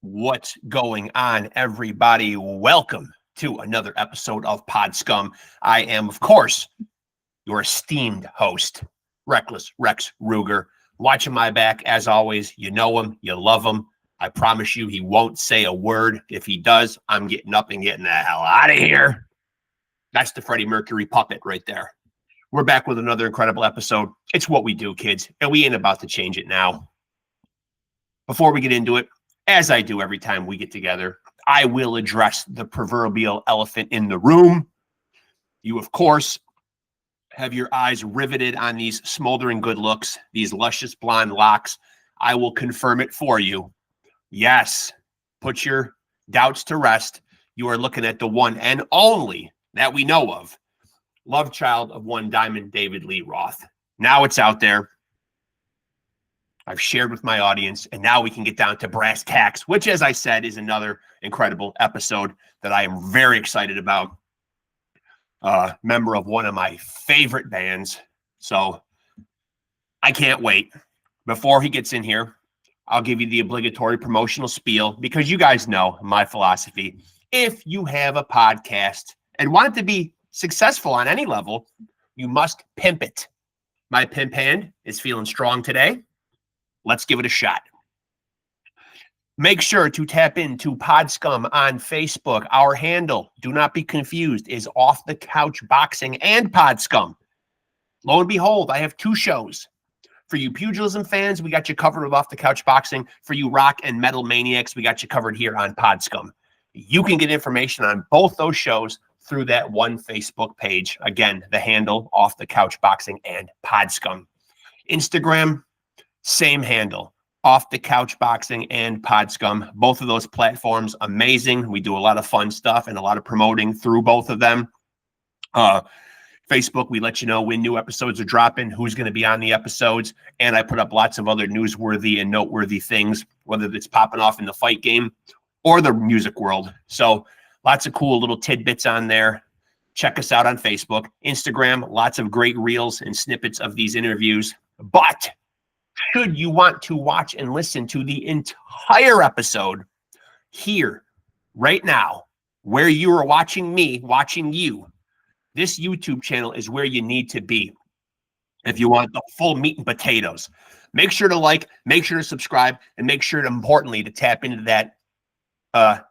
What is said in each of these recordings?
What's going on, everybody? Welcome to another episode of Pod Scum. I am, of course, your esteemed host, Reckless Rex Ruger. Watching my back, as always. You know him, you love him. I promise you he won't say a word. If he does, I'm getting up and getting the hell out of here. That's the Freddie Mercury puppet right there. We're back with another incredible episode. It's what we do, kids, and we ain't about to change it now. Before we get into it, as I do every time we get together, I will address the proverbial elephant in the room. You, of course, have your eyes riveted on these smoldering good looks, these luscious blonde locks. I will confirm it for you. Yes, put your doubts to rest. You are looking at the one and only that we know of, love child of one Diamond David Lee Roth. Now it's out there. I've shared with my audience, and now we can get down to brass tacks, which, as I said, is another incredible episode that I am very excited about. Member of one of my favorite bands. So I can't wait. Before he gets in here, I'll give you the obligatory promotional spiel, because you guys know my philosophy. If you have a podcast and want it to be successful on any level, you must pimp it. My pimp hand is feeling strong today. Let's give it a shot. Make sure to tap into Pod Scum on Facebook. Our handle, do not be confused, is Off the Couch Boxing and Pod Scum. Lo and behold, I have two shows. For you pugilism fans, we got you covered with Off the Couch Boxing. For you rock and metal maniacs, we got you covered here on Pod Scum. You can get information on both those shows through that one Facebook page. Again, the handle, Off the Couch Boxing and Pod Scum. Instagram, same handle, Off the Couch Boxing and Pod Scum. Both of those platforms, amazing. We do a lot of fun stuff and a lot of promoting through both of them. Facebook, we let you know when new episodes are dropping, who's going to be on the episodes, and I put up lots of other newsworthy and noteworthy things, whether it's popping off in the fight game or the music world. So lots of cool little tidbits on there. Check us out on Facebook. Instagram, lots of great reels and snippets of these interviews. But should you want to watch and listen to the entire episode here, right now, where you are watching me, watching you, this YouTube channel is where you need to be if you want the full meat and potatoes. Make sure to like, make sure to subscribe, and make sure to, importantly, to tap into that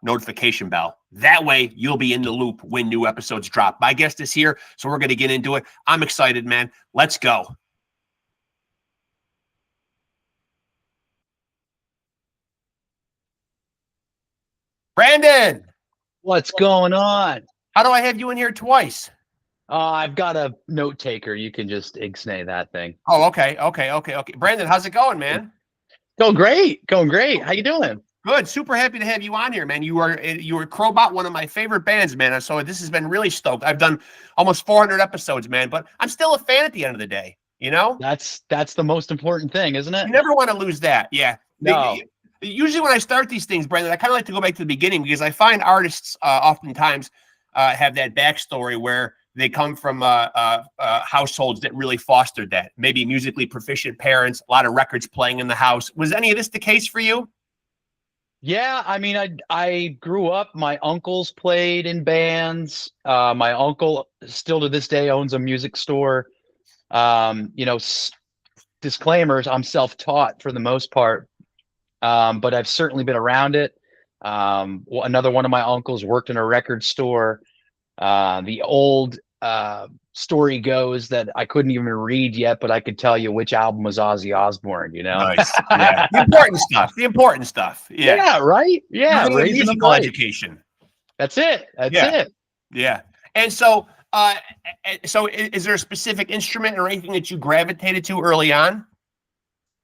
notification bell. That way, you'll be in the loop when new episodes drop. My guest is here, so we're going to get into it. I'm excited, man. Let's go. Brandon, what's going on? How do I have you in here twice? I've got a note taker. You can just ixnay that thing. Oh, okay. Brandon, how's it going, man? Going great. How you doing? Good. Super happy to have you on here, man. You are CROBOT, one of my favorite bands, man. So this has been really stoked. I've done almost 400 episodes, man, but I'm still a fan at the end of the day. You know, that's the most important thing, isn't it? You never want to lose that. Yeah. No. Usually when I start these things, Brandon, I kind of like to go back to the beginning, because I find artists oftentimes have that backstory where they come from households that really fostered that. Maybe musically proficient parents, a lot of records playing in the house. Was any of this the case for you? Yeah, I mean, I grew up, my uncles played in bands. My uncle still to this day owns a music store. Disclaimers, I'm self-taught for the most part. But I've certainly been around it. Another one of my uncles worked in a record store. The old story goes that I couldn't even read yet, but I could tell you which album was Ozzy Osbourne, you know? Nice. Yeah. The important stuff. Yeah. Yeah, right? Yeah. Musical education. That's it. That's it. Yeah. And so, is there a specific instrument or anything that you gravitated to early on?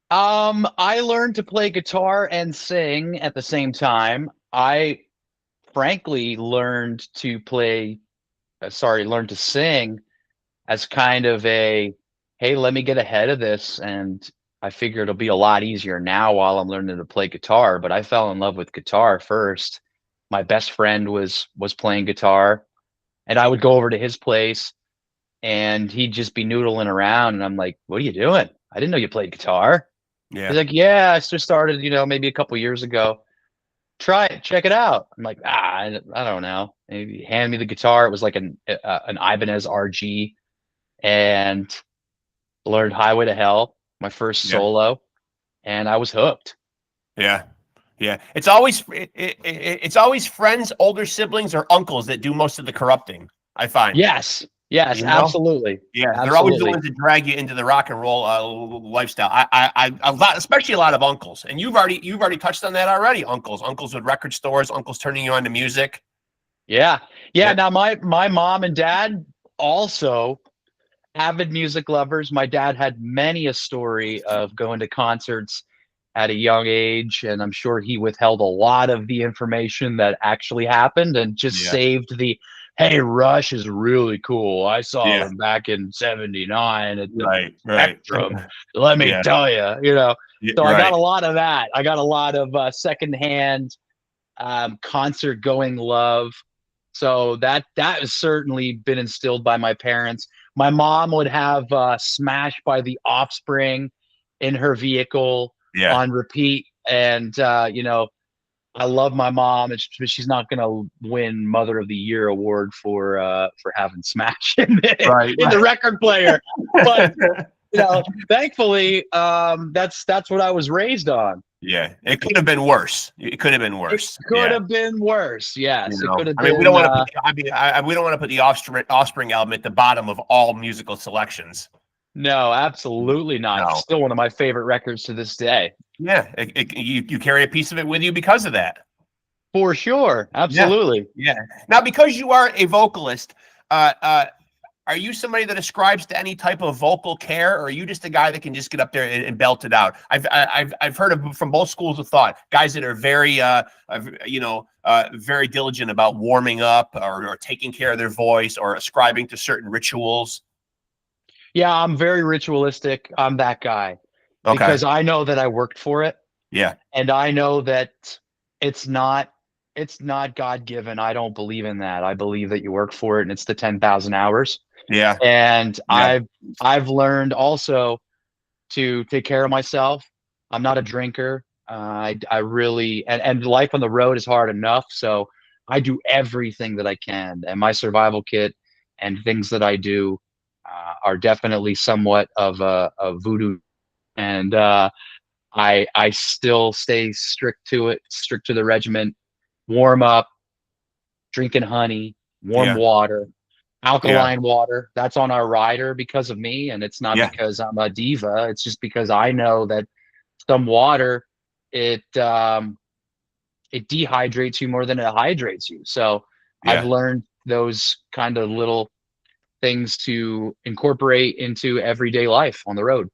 I learned to play guitar and sing at the same time. I frankly learned to sing as kind of a, hey, let me get ahead of this. And I figure it'll be a lot easier now while I'm learning to play guitar. But I fell in love with guitar first. My best friend was playing guitar, and I would go over to his place and he'd just be noodling around. And I'm like, what are you doing? I didn't know you played guitar. Yeah. He's like, yeah, I just started, maybe a couple years ago. try it, check it out. I'm like, I don't know. Maybe hand me the guitar. It was like an Ibanez RG, and learned Highway to Hell, my first Yeah. solo, and I was hooked. Yeah. Yeah. It's always friends, older siblings, or uncles that do most of the corrupting, I find. Yes, yes, You know? absolutely, Yeah, they're always the absolutely. ones that drag you into the rock and roll lifestyle. A lot, especially a lot of uncles, and you've already touched on that already. Uncles with record stores, uncles turning you on to music. Yeah, yeah. Yeah, Now my mom and dad also avid music lovers. My dad had many a story of going to concerts at a young age, and I'm sure he withheld a lot of the information that actually happened and just yeah, saved the, hey, Rush is really cool. I saw yeah. them back in '79 at the Right, right. Spectrum. Let me Yeah, tell you, you know. So I got right. a lot of that. I got a lot of secondhand concert going love. So that has certainly been instilled by my parents. My mom would have "Smash" by The Offspring in her vehicle Yeah, on repeat, and I love my mom, and she's not going to win Mother of the Year award for having "Smash" right, in the right. record player, but thankfully, that's what I was raised on. Yeah, it could have been worse. It could have been It worse. could Yeah. have been worse. You Yes, it could know, have I mean, we don't been. want to put. I mean, we don't want to put the offspring album at the bottom of all musical selections. No, absolutely not. No. Still one of my favorite records to this day. Yeah, you carry a piece of it with you because of that. For sure. Yeah, Absolutely. yeah. Now, because you are a vocalist, uh, uh, are you somebody that ascribes to any type of vocal care, or are you just a guy that can just get up there and belt it out? I've heard of from both schools of thought, guys that are very very diligent about warming up or taking care of their voice or ascribing to certain rituals. Yeah, I'm very ritualistic. I'm that guy Okay. because I know that I worked for it, Yeah. and I know that it's not it's not God-given. I don't believe in that. I believe that you work for it and it's the 10,000 hours. Yeah. And Yeah. I've learned also to take care of myself. I'm not a drinker. I really and life on the road is hard enough, so I do everything that I can, and my survival kit and things that I do are definitely somewhat of a voodoo, and I still stay strict to it, strict to the regimen. Warm up, drinking honey, warm Yeah. water, Yeah. alkaline water. That's on our rider because of me, and it's not Yeah. because I'm a diva. It's just because I know that some water it it dehydrates you more than it hydrates you. So I've Yeah. learned those kind of little things to incorporate into everyday life on the road.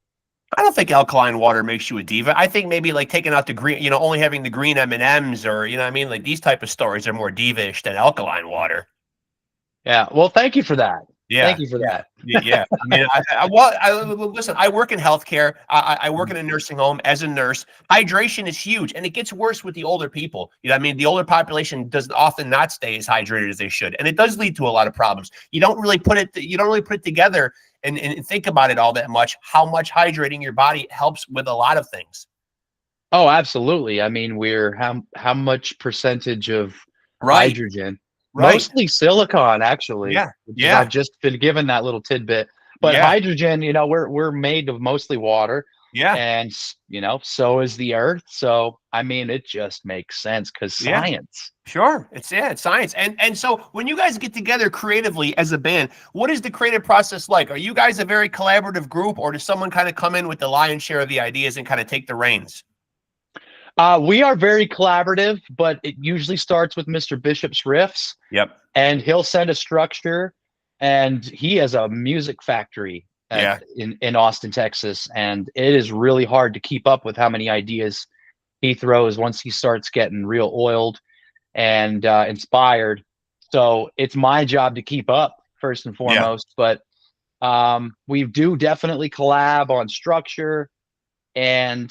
I don't think alkaline water makes you a diva. I think maybe like taking out the green, only having the green M&Ms or, what I mean? Like these type of stories are more diva-ish than alkaline water. Yeah. Well, thank you for that. Yeah, Thank you for yeah, that. yeah. I mean, well, listen. I work in healthcare. I work in a nursing home as a nurse. Hydration is huge, and it gets worse with the older people. You know, what I mean, the older population does often not stay as hydrated as they should, and it does lead to a lot of problems. You don't really put it together and think about it all that much. How much hydrating your body helps with a lot of things. Oh, absolutely. I mean, we're how much percentage of Right, hydrogen? right. Mostly silicon, actually, Yeah, which is yeah, I've just been given that little tidbit. But yeah, hydrogen, we're made of mostly water, yeah, and so is the earth. So I mean, it just makes sense because yeah. science. Sure. It's science. And so when you guys get together creatively as a band, what is the creative process like? Are you guys a very collaborative group, or does someone kind of come in with the lion's share of the ideas and kind of take the reins? We are very collaborative, but it usually starts with Mr. Bishop's riffs, Yep. and he'll send a structure, and he has a music factory Yeah. in Austin, Texas, and it is really hard to keep up with how many ideas he throws once he starts getting real oiled and inspired. So it's my job to keep up first and Yeah. foremost, but we do definitely collab on structure, and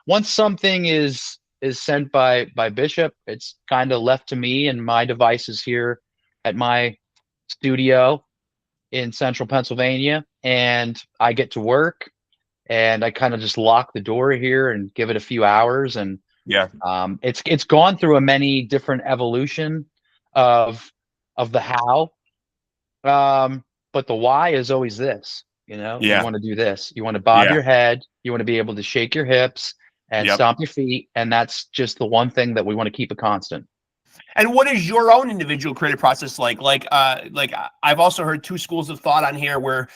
once something is sent by Bishop, it's kind of left to me and my devices here at my studio in central Pennsylvania, and I get to work, and I kind of just lock the door here and give it a few hours, and Yeah. It's gone through a many different evolution of the how, but the why is always this. You know, you Yeah. want to do this. You want to bob Yeah. your head. You want to be able to shake your hips and Yep. stomp your feet, and that's just the one thing that we want to keep a constant. And what is your own individual creative process like? I've also heard two schools of thought on here where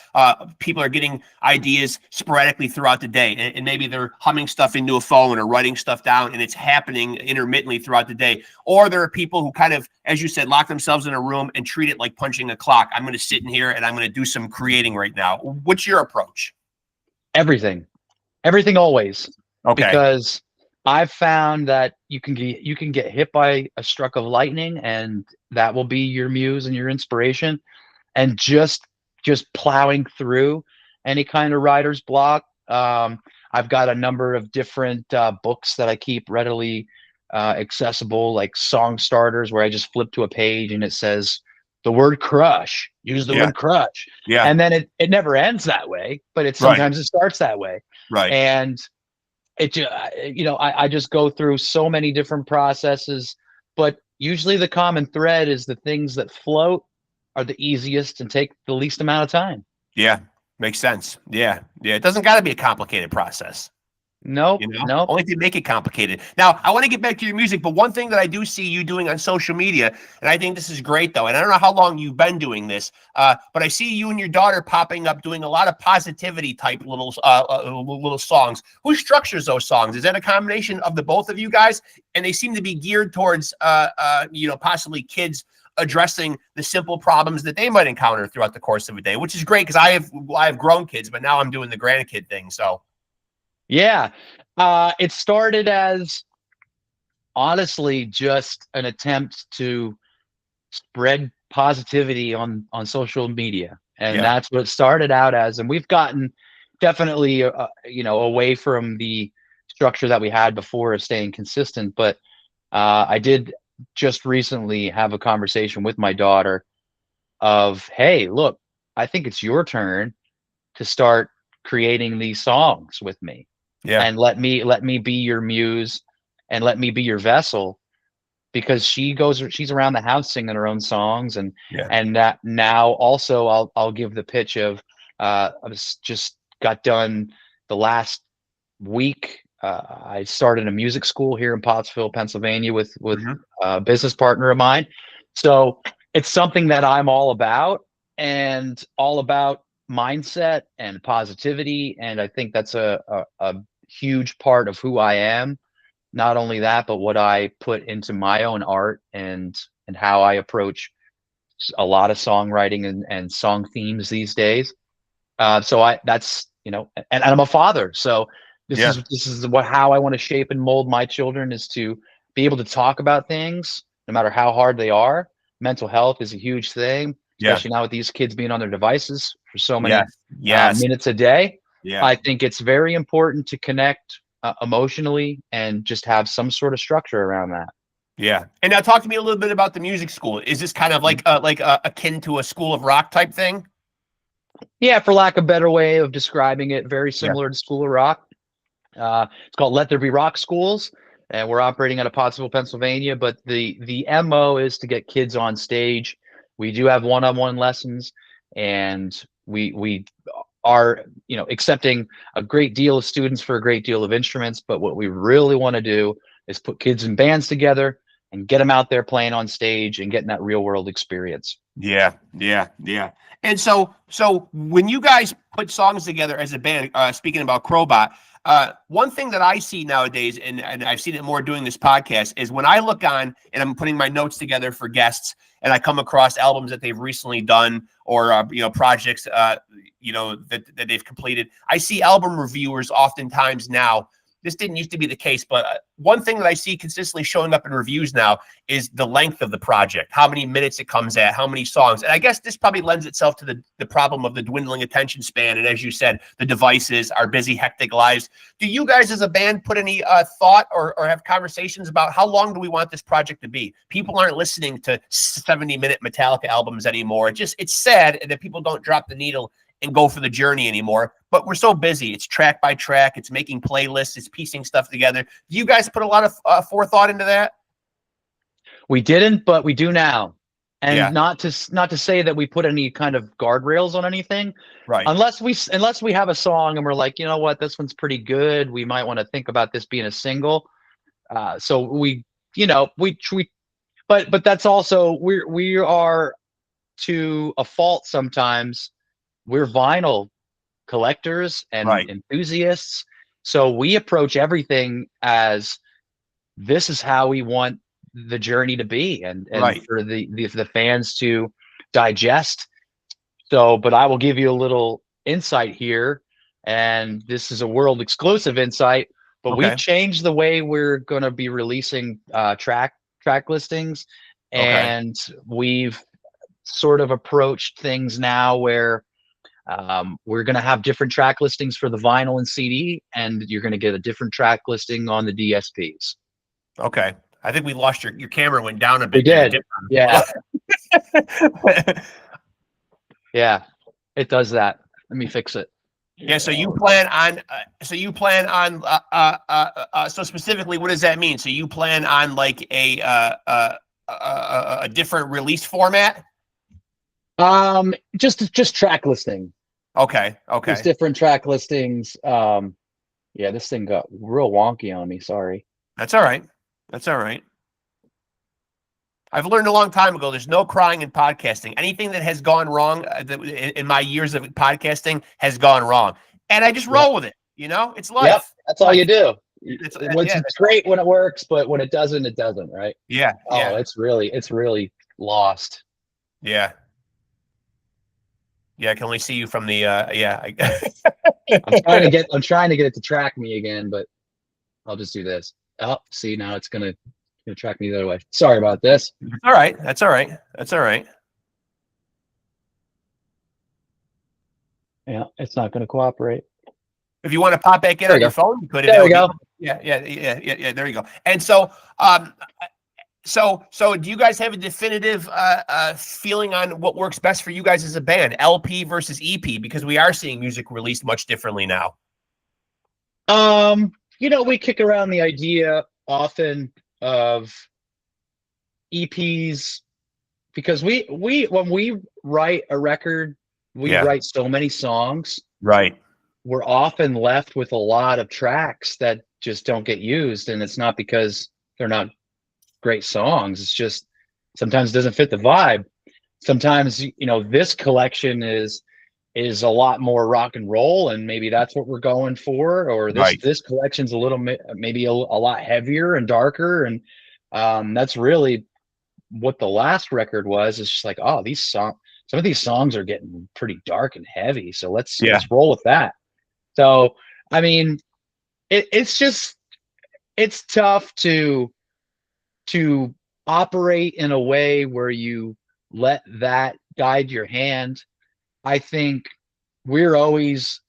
people are getting ideas sporadically throughout the day, and maybe they're humming stuff into a phone or writing stuff down, and it's happening intermittently throughout the day. Or there are people who kind of, as you said, lock themselves in a room and treat it like punching a clock. I'm going to sit in here and I'm going to do some creating right now. What's your approach? Everything always, Okay. because I've found that you can get hit by a struck of lightning, and that will be your muse and your inspiration. And just plowing through any kind of writer's block. I've got a number of different books that I keep readily accessible, like song starters, where I just flip to a page and it says the word crush. Use the Yeah. word crush, Yeah. and then it never ends that way, but sometimes it starts that way, Right. and I just go through so many different processes, but usually the common thread is the things that float are the easiest and take the least amount of time. Yeah. Makes sense. Yeah. Yeah. It doesn't got to be a complicated process. Nope, You know, nope. only if you make it complicated. Now, I want to get back to your music, but one thing that I do see you doing on social media, and I think this is great, though, and I don't know how long you've been doing this, but I see you and your daughter popping up doing a lot of positivity type little songs. Who structures those songs? Is that a combination of the both of you guys? And they seem to be geared towards, possibly kids addressing the simple problems that they might encounter throughout the course of a day, which is great because I have grown kids, but now I'm doing the grandkid thing, so. Yeah. It started as honestly just an attempt to spread positivity on social media. And Yeah. that's what it started out as. And we've gotten definitely, away from the structure that we had before of staying consistent. But I did just recently have a conversation with my daughter of, hey, look, I think it's your turn to start creating these songs with me. Yeah. And let me be your muse and let me be your vessel, because she's around the house singing her own songs. And Yeah. that now also I'll give the pitch of I just got done the last week. I started a music school here in Pottsville, Pennsylvania with a business partner of mine. So it's something that I'm all about, and all about mindset and positivity. And I think that's a huge part of who I am. Not only that, but what I put into my own art and how I approach a lot of songwriting and song themes these days. So that's, and I'm a father. So this Yeah. is how I want to shape and mold my children, is to be able to talk about things no matter how hard they are. Mental health is a huge thing, Yeah. especially now with these kids being on their devices for so many Yes. minutes a day. Yeah. I think it's very important to connect emotionally and just have some sort of structure around that. Yeah. And now talk to me a little bit about the music school. Is this kind of like akin to a school of rock type thing? Yeah, for lack of a better way of describing it, very Yeah. similar to School of Rock. It's called Let There Be Rock Schools, and we're operating out of Pottsville, Pennsylvania. But the MO is to get kids on stage. We do have one-on-one lessons, and we are accepting a great deal of students for a great deal of instruments. But what we really want to do is put kids in bands together and get them out there playing on stage and getting that real world experience. Yeah. Yeah. Yeah. And so when you guys put songs together as a band, speaking about CROBOT, one thing that I see nowadays, and I've seen it more doing this podcast, is when I look on and I'm putting my notes together for guests, and I come across albums that they've recently done, or projects that they've completed. I see album reviewers oftentimes now. This didn't used to be the case, but one thing that I see consistently showing up in reviews now is the length of the project, how many minutes it comes at, how many songs. And I guess this probably lends itself to the problem of the dwindling attention span. And as you said, the devices, our busy, hectic lives. Do you guys as a band put any thought or have conversations about how long do we want this project to be? People aren't listening to 70-minute Metallica albums anymore. It's sad that people don't drop the needle and go for the journey anymore. But we're so busy. It's track by track. It's making playlists. It's piecing stuff together. Do you guys put a lot of forethought into that? We didn't, but we do now. And Yeah. not to say that we put any kind of guardrails on anything, Right. unless we have a song and we're like, you know what, this one's pretty good. We might want to think about this being a single. So we, but that's also we are, to a fault sometimes, we're vinyl collectors and Right. enthusiasts. So we approach everything as, this is how we want the journey to be, and Right. for the fans to digest. So, but I will give you a little insight here, and this is a world exclusive insight, but Okay. we've changed the way we're going to be releasing track listings, Okay. and we've sort of approached things now where we're going to have different track listings for the vinyl and CD, and you're going to get a different track listing on the DSPs. Okay. I think we lost your camera went down a bit. We did. Yeah. Yeah, it does that. Let me fix it. Yeah. So you plan on, so specifically, what does that mean? So you plan on like a different release format? Just track listing. Okay. Okay. Just different track listings. Yeah, this thing got real wonky on me. Sorry. That's all right. That's all right. I've learned a long time ago, there's no crying in podcasting. Anything that has gone wrong in my years of podcasting has gone wrong. And I just roll with it. It's life. Yep, that's all you do. It's great when it works, but when it doesn't, it doesn't, right? Yeah. Oh, it's really lost. Yeah. Yeah, I can only see you from the yeah. I'm trying to get it to track me again, but I'll just do this. Oh, see, now it's gonna track me the other way. Sorry about this. All right. That's all right. That's all right. Yeah, it's not gonna cooperate. If you want to pop back in on your phone, you could. There we go. Yeah. There you go. And so, so do you guys have a definitive feeling on what works best for you guys as a band, LP versus EP? Because we are seeing music released much differently now. We kick around the idea often of EPs, because we when we write a record, we write so many songs. Right. We're often left with a lot of tracks that just don't get used, and it's not because they're not great songs. It's just sometimes it doesn't fit the vibe. Sometimes, this collection is a lot more rock and roll, and maybe that's what we're going for. Or this collection's a little maybe a lot heavier and darker, and that's really what the last record was. It's just like, oh, some of these songs are getting pretty dark and heavy, so let's roll with that. So I mean, it's tough to operate in a way where you let that guide your hand. I think we're always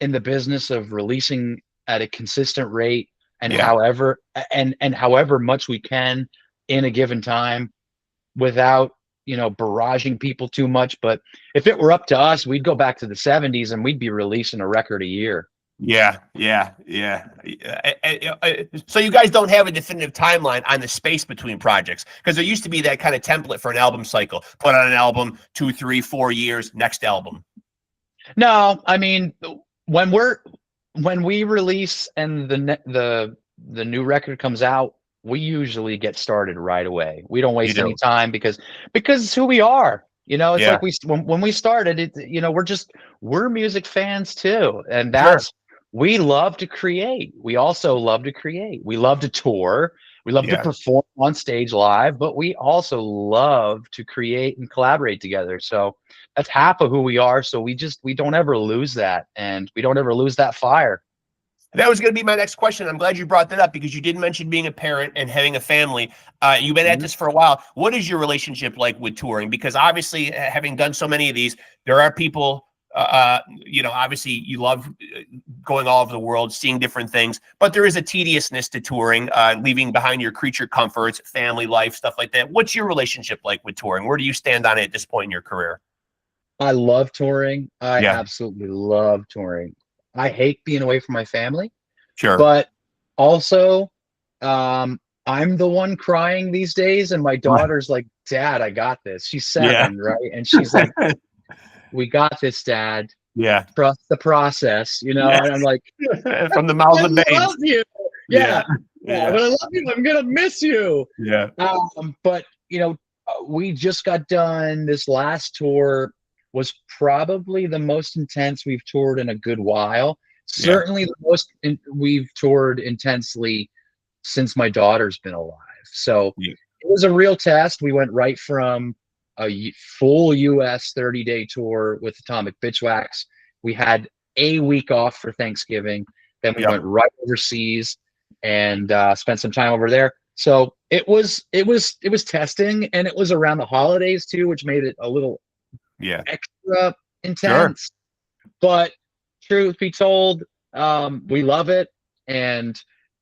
in the business of releasing at a consistent rate, and however much we can in a given time, without barraging people too much. But if it were up to us, we'd go back to the 70s and we'd be releasing a record a year. Yeah. So you guys don't have a definitive timeline on the space between projects, because there used to be that kind of template for an album cycle. Put on an album, 2, 3, 4 years, next album. No, I mean, when we release and the new record comes out, we usually get started right away. We don't waste any time, because it's who we are. It's like when we started, we're music fans too, and that's. We love to create. We also love to create. We love to tour. We love to perform on stage live, but we also love to create and collaborate together. So that's half of who we are. So we don't ever lose that, and we don't ever lose that fire. That was going to be my next question. I'm glad you brought that up, because you did mention being a parent and having a family. You've been at this for a while. What is your relationship like with touring? Because obviously, having done so many of these, there are people, obviously you love going all over the world, seeing different things, but there is a tediousness to touring, leaving behind your creature comforts, family life, stuff like that. What's your relationship like with touring? Where do you stand on it at this point in your career? I love touring. I Yeah, absolutely love touring. I hate being away from my family, sure. but also, I'm the one crying these days, and my Right. daughter's like, "Dad, I got this." She's Yeah. 7, right? And she's like, "We got this, Dad. Yeah. Trust the process," Yeah. and I'm like, From the mouths of "I love babes. you." Yeah. Yeah, yeah, Yeah. but I love you. I'm gonna miss you. Yeah. But we just got done. This last tour was probably the most intense we've toured in a good while. Yeah. Certainly the most we've toured intensely since my daughter's been alive. So Yeah. it was a real test. We went right from a full US 30-day tour with Atomic Bitchwax. We had a week off for Thanksgiving. Then we Yep. went right overseas and spent some time over there. So it was testing, and it was around the holidays too, which made it a little Yeah. extra Sure. intense. But truth be told, we love it, and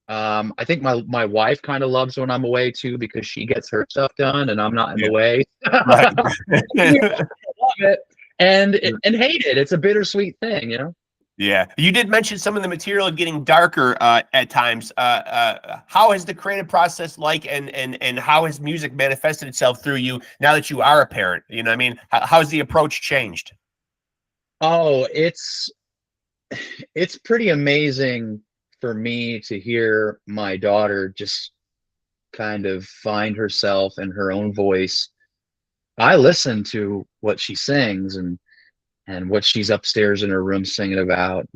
I think my wife kind of loves when I'm away too because she gets her stuff done and I'm not in the Yeah. way. Right. We love it and hate it. It's a bittersweet thing, you know. Yeah, you did mention some of the material getting darker at times. How has the creative process like, and how has music manifested itself through you now that you are a parent? You know, what I mean, how's the approach changed? Oh, it's pretty amazing for me to hear my daughter just kind of find herself in her own voice. I listen to what she sings and what she's upstairs in her room singing about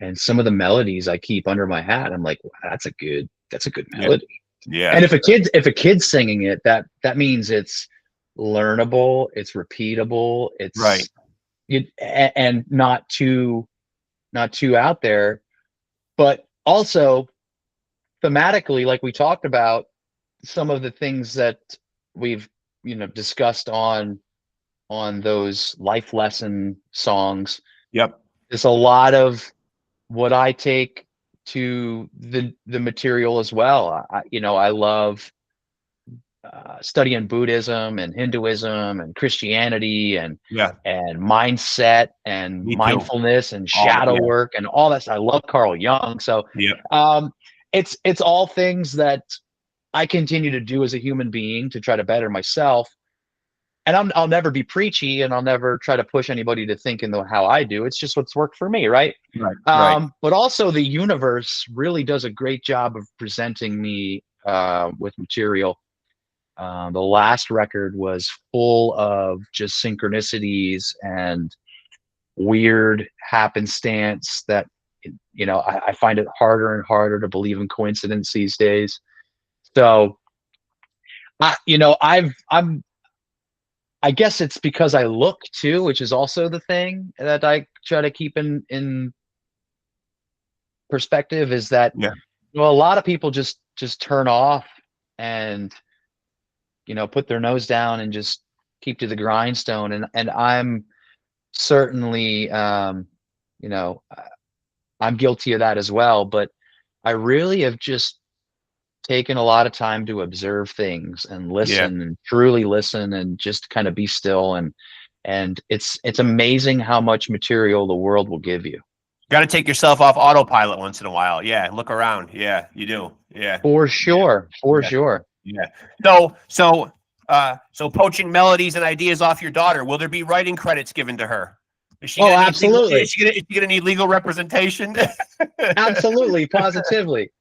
and some of the melodies I keep under my hat. I'm like, wow, that's a good Yeah, melody. yeah, And if a kid's singing it, that means it's learnable, it's repeatable, right. and not too out there, but also thematically, like we talked about, some of the things that we've discussed on those life lesson songs. Yep. There's a lot of what I take to the material as well. I love studying Buddhism and Hinduism and Christianity Yeah. and mindset and Me too. mindfulness and All. shadow Yeah. work and all that. I love Carl Jung. So Yep. um, it's all things that I continue to do as a human being to try to better myself. And I'll never be preachy, and I'll never try to push anybody to think in the how I do. It's just what's worked for me, right? Right. Right. But also, the universe really does a great job of presenting me with material. The last record was full of just synchronicities and weird happenstance that I find it harder and harder to believe in coincidence these days. So I guess it's because I look too, which is also the thing that I try to keep in perspective, is that Yeah. a lot of people just turn off and put their nose down and just keep to the grindstone, and I'm certainly you know I'm guilty of that as well, but I really have just taken a lot of time to observe things and Yeah. listen and truly listen and just kind of be still, and it's amazing how much material the world will give you. Got to take yourself off autopilot once in a while. Yeah. Look around. Yeah. You do. Yeah. For Yeah. sure, for Yeah. sure. Yeah. So poaching melodies and ideas off your daughter. Will there be writing credits given to her? Is she Oh, gonna need legal? absolutely, Is she gonna need legal representation? absolutely, positively.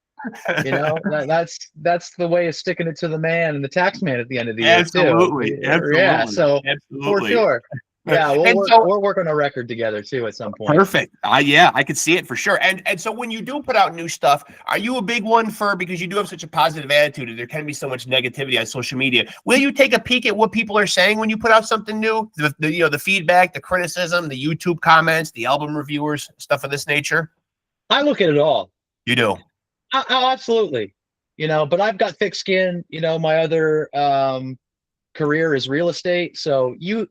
That's the way of sticking it to the man and the tax man at the end of the year too. Absolutely. Yeah, Absolutely. so for Absolutely. sure. Yeah, we'll And work so we'll work on a record together too at some point. perfect. Yeah, I could see it for sure. And so when you do put out new stuff, are you a big one for, because you do have such a positive attitude and there can be so much negativity on social media? Will you take a peek at what people are saying when you put out something new? The feedback, the criticism, the YouTube comments, the album reviewers, stuff of this nature? I look at it all. You do. Oh, absolutely. But I've got thick skin. My other career is real estate. So you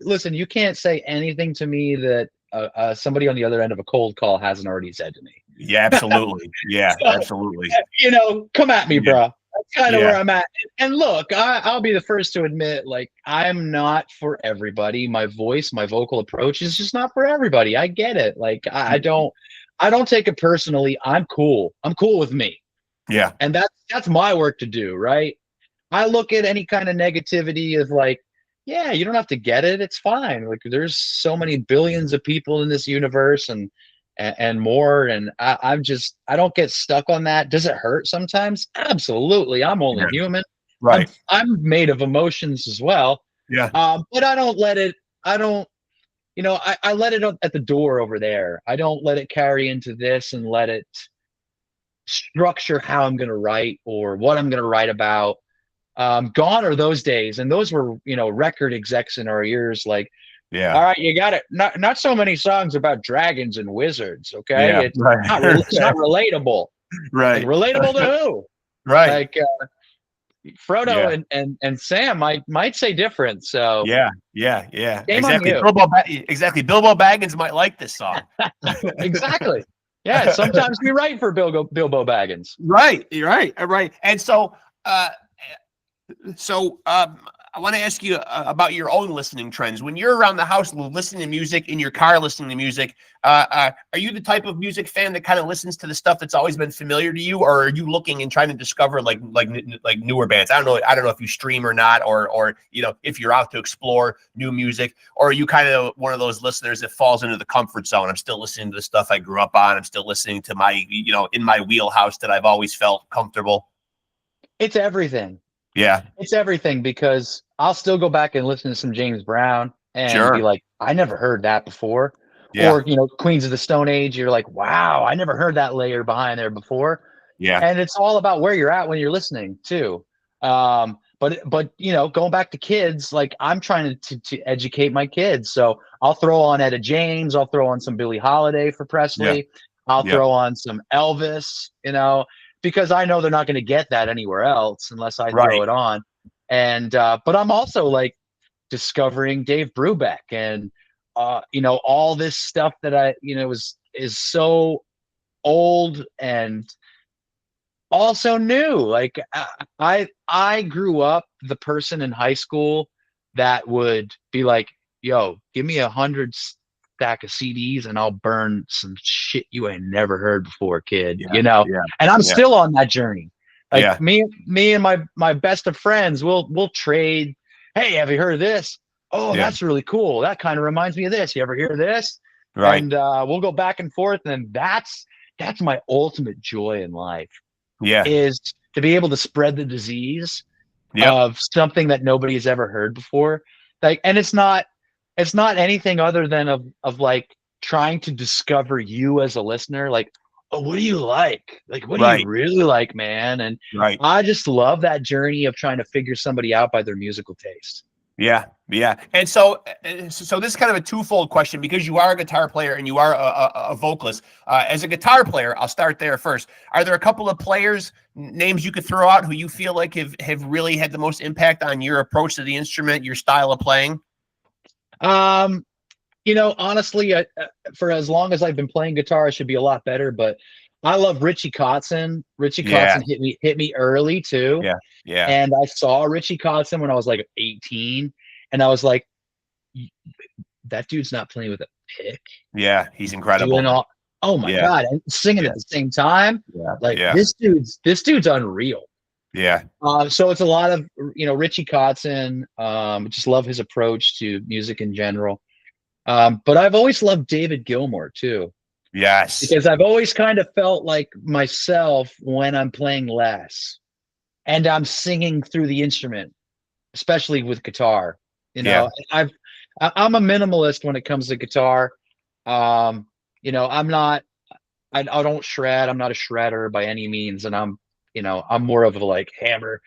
can't say anything to me that somebody on the other end of a cold call hasn't already said to me. Yeah, absolutely. Yeah, So, absolutely. come at me, Yeah. bro. That's kind of Yeah. where I'm at. And look, I'll be the first to admit, like, I'm not for everybody. My voice, my vocal approach is just not for everybody. I get it. Like, I don't take it personally. I'm cool. I'm cool with me. Yeah. And that's my work to do, right? I look at any kind of negativity as like, yeah, you don't have to get it. It's fine. Like there's so many billions of people in this universe and more. And I don't get stuck on that. Does it hurt sometimes? Absolutely. I'm only Yeah. human. I'm Right. I'm made of emotions as well. Yeah. But I don't let it, I don't, I let it up at the door over there. I don't let it carry into this and let it structure how I'm going to write or what I'm going to write about. Gone are those days, and those were record execs in our ears. Like, all Yeah. right, you got it. Not so many songs about dragons and wizards. Okay, Yeah. it's not Right. it's not relatable. Like Right. relatable to who? Right. Like Frodo Yeah. and Sam might say different. So Yeah. Yeah. Yeah. shame on Exactly. you. Exactly. Bilbo Baggins might like this song. Exactly. Yeah. Sometimes we write for Bilbo Baggins. Right. Right. Right. And so I want to ask you about your own listening trends. When you're around the house listening to music, in your car listening to music, are you the type of music fan that kind of listens to the stuff that's always been familiar to you, or are you looking and trying to discover like newer bands? I don't know. I don't know if you stream or not, or if you're out to explore new music, or are you kind of one of those listeners that falls into the comfort zone? I'm still listening to the stuff I grew up on. I'm still listening to my in my wheelhouse that I've always felt comfortable. It's everything. Yeah. It's everything because I'll still go back and listen to some James Brown and be Sure. like, I never heard that before. Yeah. Or, Queens of the Stone Age, you're like, wow, I never heard that layer behind there before. Yeah. And it's all about where you're at when you're listening too. But going back to kids, like I'm trying to educate my kids. So I'll throw on Etta James, I'll throw on some Billie Holiday for Yeah. Presley, I'll Yeah. throw on some Elvis, because I know they're not going to get that anywhere else unless I throw Right. it on. And but I'm also like discovering Dave Brubeck and all this stuff that I is so old and also new. Like I grew up the person in high school that would be like, "Yo, give me 100 stack of CDs and I'll burn some shit you ain't never heard before, kid." Yeah. Yeah. And I'm Yeah. still on that journey. Like Yeah. me and my best of friends, we'll trade. Hey, have you heard of this? Oh, Yeah. that's really cool. That kind of reminds me of this. You ever hear this? Right. And we'll go back and forth, and that's my ultimate joy in life Yeah. is to be able to spread the disease Yep. of something that nobody has ever heard before. Like, and it's not anything other than of like trying to discover you as a listener. Like, oh, what do you like? Like, what do you Right. really like, man? And Right. I just love that journey of trying to figure somebody out by their musical taste. Yeah. Yeah. And so this is kind of a twofold question because you are a guitar player and you are a vocalist. As a guitar player, I'll start there first. Are there a couple of players names you could throw out who you feel like have really had the most impact on your approach to the instrument, your style of playing? Honestly, for as long as I've been playing guitar, I should be a lot better. But I love Richie Kotzen. Richie Yeah. Kotzen hit me early too. Yeah. Yeah. And I saw Richie Kotzen when I was like 18, and I was like, that dude's not playing with a pick. Yeah. He's incredible. Doing all, oh my Yeah. God, and singing Yeah. at the same time. Yeah. Like Yeah. this dude's unreal. Yeah. So it's a lot of Richie Kotzen. Just love his approach to music in general. But I've always loved David Gilmour too, Yes. because I've always kind of felt like myself when I'm playing less and I'm singing through the instrument, especially with guitar. Yeah. I'm a minimalist when it comes to guitar. I'm not, I don't shred. I'm not a shredder by any means. And I'm more of a like hammer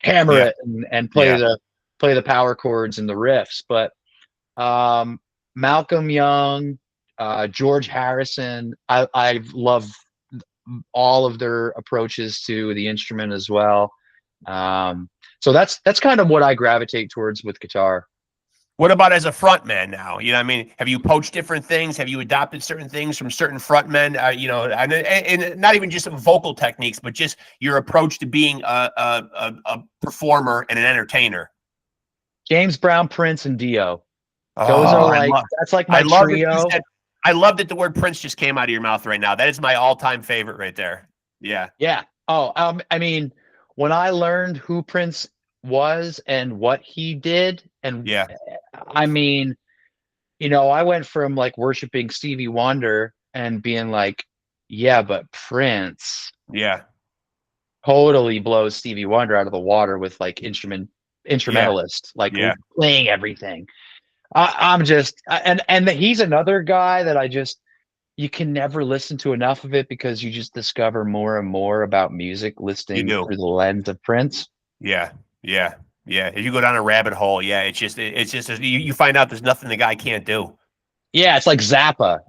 Yeah. it and Yeah. play the power chords and the riffs. But, Malcolm Young, George Harrison, I love all of their approaches to the instrument as well. So that's kind of what I gravitate towards with guitar. What about as a front man now? You know what I mean? Have you poached different things? Have you adopted certain things from certain front men? You know, and not even just some vocal techniques, but just your approach to being a performer and an entertainer. James Brown, Prince, and Dio. Those are Oh, that's like I my love that you trio. said, I love that the word Prince just came out of your mouth right now. That is my all-time favorite right there. Yeah. Yeah. Oh, I mean, when I learned who Prince was and what he did, and Yeah. I mean, I went from like worshiping Stevie Wonder and being like, yeah, but Prince Yeah. totally blows Stevie Wonder out of the water with like Yeah. instrumentalist, like Yeah. playing everything. I'm just, and he's another guy that you can never listen to enough of it because you just discover more and more about music You listening do. through the lens of Prince. Yeah. Yeah. Yeah. If you go down a rabbit hole, yeah, it's just you find out there's nothing the guy can't do. Yeah, it's like Zappa.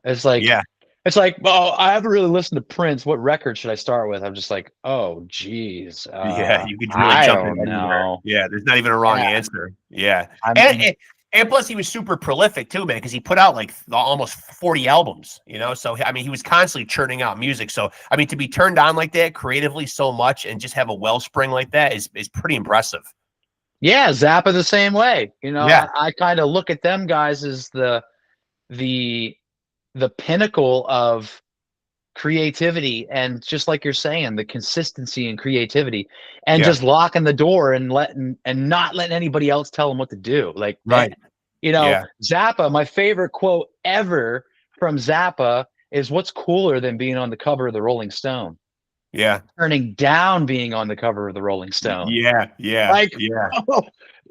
Yeah. It's like, well, I haven't really listened to Prince. What record should I start with? I'm just like, oh, geez, Yeah, you could really I jump in don't anywhere. know. Yeah, there's not even a wrong Yeah, answer. Yeah, I and mean, and plus he was super prolific too, man, because he put out like almost 40 albums. You know, so I mean, he was constantly churning out music. So I mean, to be turned on like that creatively so much and just have a wellspring like that is pretty impressive. yeah, Zappa the same way. Yeah, I kind of look at them guys as the the pinnacle of creativity, and just like you're saying, the consistency and creativity, and yeah, just locking the door and not letting anybody else tell them what to do. Like, right. Yeah, Zappa, my favorite quote ever from Zappa is, what's cooler than being on the cover of the Rolling Stone? yeah, Turning down being on the cover of the Rolling Stone. yeah, yeah, Like, yeah, oh,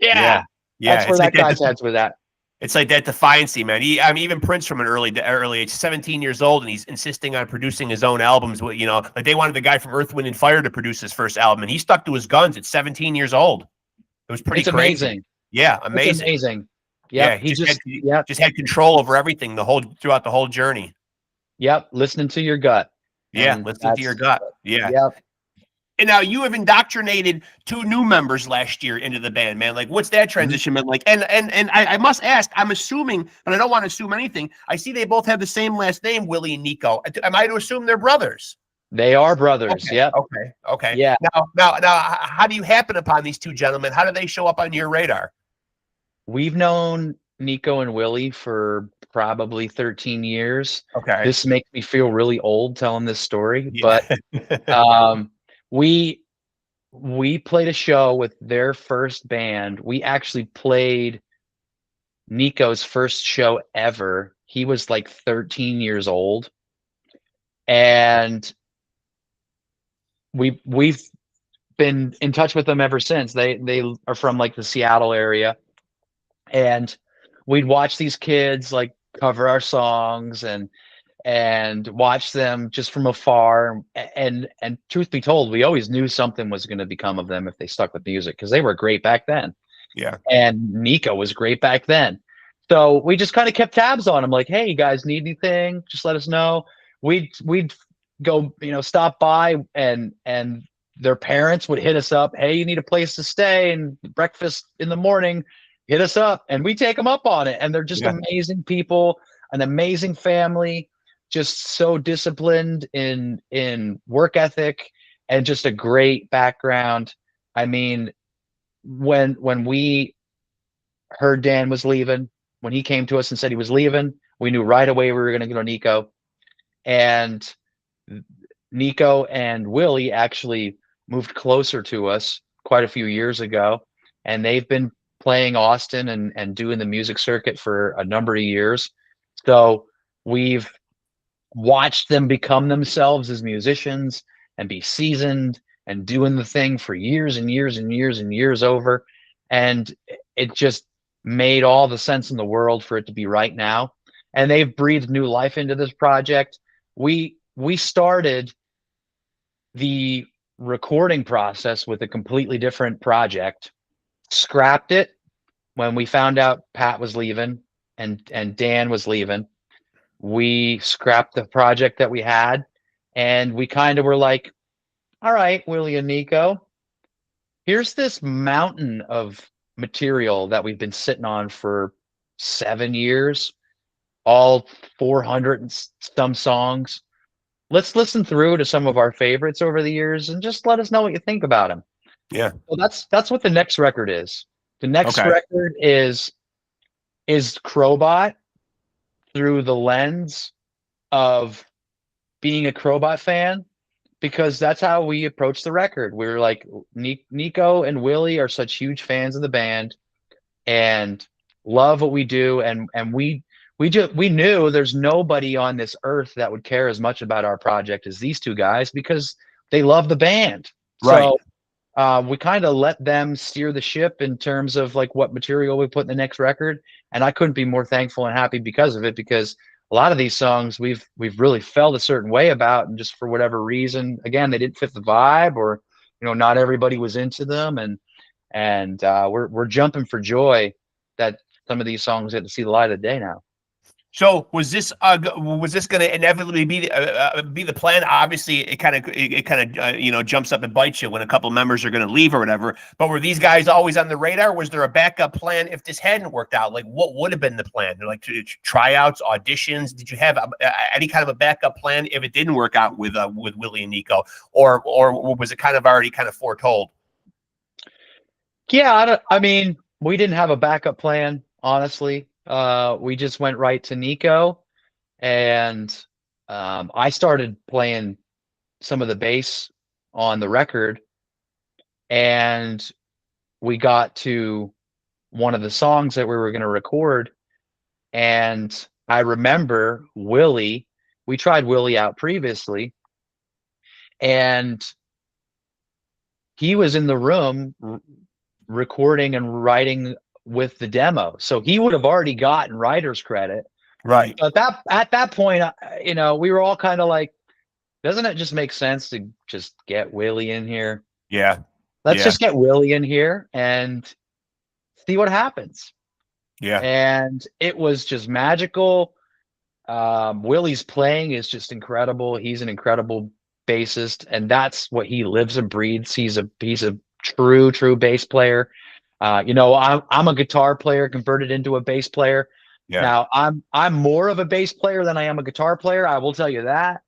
yeah, yeah, yeah. that's where It's like that that. guy's head's with that. It's like that defiancy, man. I mean, even Prince from an early age, 17 years old, and he's insisting on producing his own albums. You know, like they wanted the guy from Earth, Wind, and Fire to produce his first album, and he stuck to his guns at 17 years old. It was pretty It's crazy. amazing. Yeah, It's amazing. amazing. Yeah, Yep. he just had control over everything throughout the whole journey. Yep. Listening to your gut. Yeah, And listening to your gut. Yeah. yep. And now you have indoctrinated 2 new members last year into the band, man. Like, what's that transition been like? And I must ask, I'm assuming, but I don't want to assume anything. I see they both have the same last name, Willie and Nico. Am I to assume they're brothers? They are brothers. Okay, Yep. okay. Yeah. Now, how do you happen upon these 2 gentlemen? How do they show up on your radar? We've known Nico and Willie for probably 13 years. Okay. This makes me feel really old telling this story, Yeah. but we played a show with their first band. We actually played Nico's first show ever. He was like 13 years old. And we've been in touch with them ever since. They are from like the Seattle area. And we'd watch these kids like cover our songs and watch them just from afar. And truth be told, we always knew something was going to become of them if they stuck with music, because they were great back then. Yeah. And Nico was great back then. So we just kind of kept tabs on them, like, hey, you guys need anything? Just let us know. We'd go, stop by, and their parents would hit us up. Hey, you need a place to stay and breakfast in the morning, hit us up, and we take them up on it. And they're just amazing people, an amazing family, just so disciplined in work ethic, and just a great background. I mean, when we heard Dan was leaving, when he came to us and said he was leaving, we knew right away we were going to go to Nico. And Nico and Willie actually moved closer to us quite a few years ago, and they've been playing Austin and doing the music circuit for a number of years. So we've watched them become themselves as musicians and be seasoned and doing the thing for years and years and years and years over. And it just made all the sense in the world for it to be right now. And they've breathed new life into this project. We started the recording process with a completely different project, scrapped it when we found out Pat was leaving and Dan was leaving. We scrapped the project that we had, and we kind of were like, all right, Willie and Nico, here's this mountain of material that we've been sitting on for 7 years, all 400 and some songs. Let's listen through to some of our favorites over the years and just let us know what you think about them. Yeah. So that's what the next record is. The next Okay. record is CROBOT through the lens of being a CROBOT fan, because that's how we approach the record. We were like, Nico and Willie are such huge fans of the band and love what we do, and we knew there's nobody on this earth that would care as much about our project as these two guys, because they love the band. Right. So we kind of let them steer the ship in terms of like what material we put in the next record, and I couldn't be more thankful and happy because of it, because a lot of these songs we've really felt a certain way about, and just for whatever reason, again, they didn't fit the vibe, or not everybody was into them, and we're jumping for joy that some of these songs get to see the light of the day now. So was this going to inevitably be the plan? Obviously, it kind of jumps up and bites you when a couple members are going to leave or whatever. But were these guys always on the radar? Was there a backup plan if this hadn't worked out? Like, what would have been the plan? Like tryouts, auditions? Did you have any kind of a backup plan if it didn't work out with Willie and Nico, or was it kind of already kind of foretold? Yeah, I mean, we didn't have a backup plan, honestly. We just went right to Nico, and I started playing some of the bass on the record, and we got to one of the songs that we were going to record, and I remember Willie. We tried Willie out previously, and he was in the room recording and writing with the demo, so he would have already gotten writer's credit. Right. But at that point, we were all kind of like, doesn't it just make sense to just get Willie in here? Yeah. Let's just get Willie in here and see what happens. Yeah. And it was just magical. Willie's playing is just incredible. He's an incredible bassist, and that's what he lives and breathes. He's a true bass player. I'm a guitar player converted into a bass player. Yeah. Now I'm more of a bass player than I am a guitar player. I will tell you that.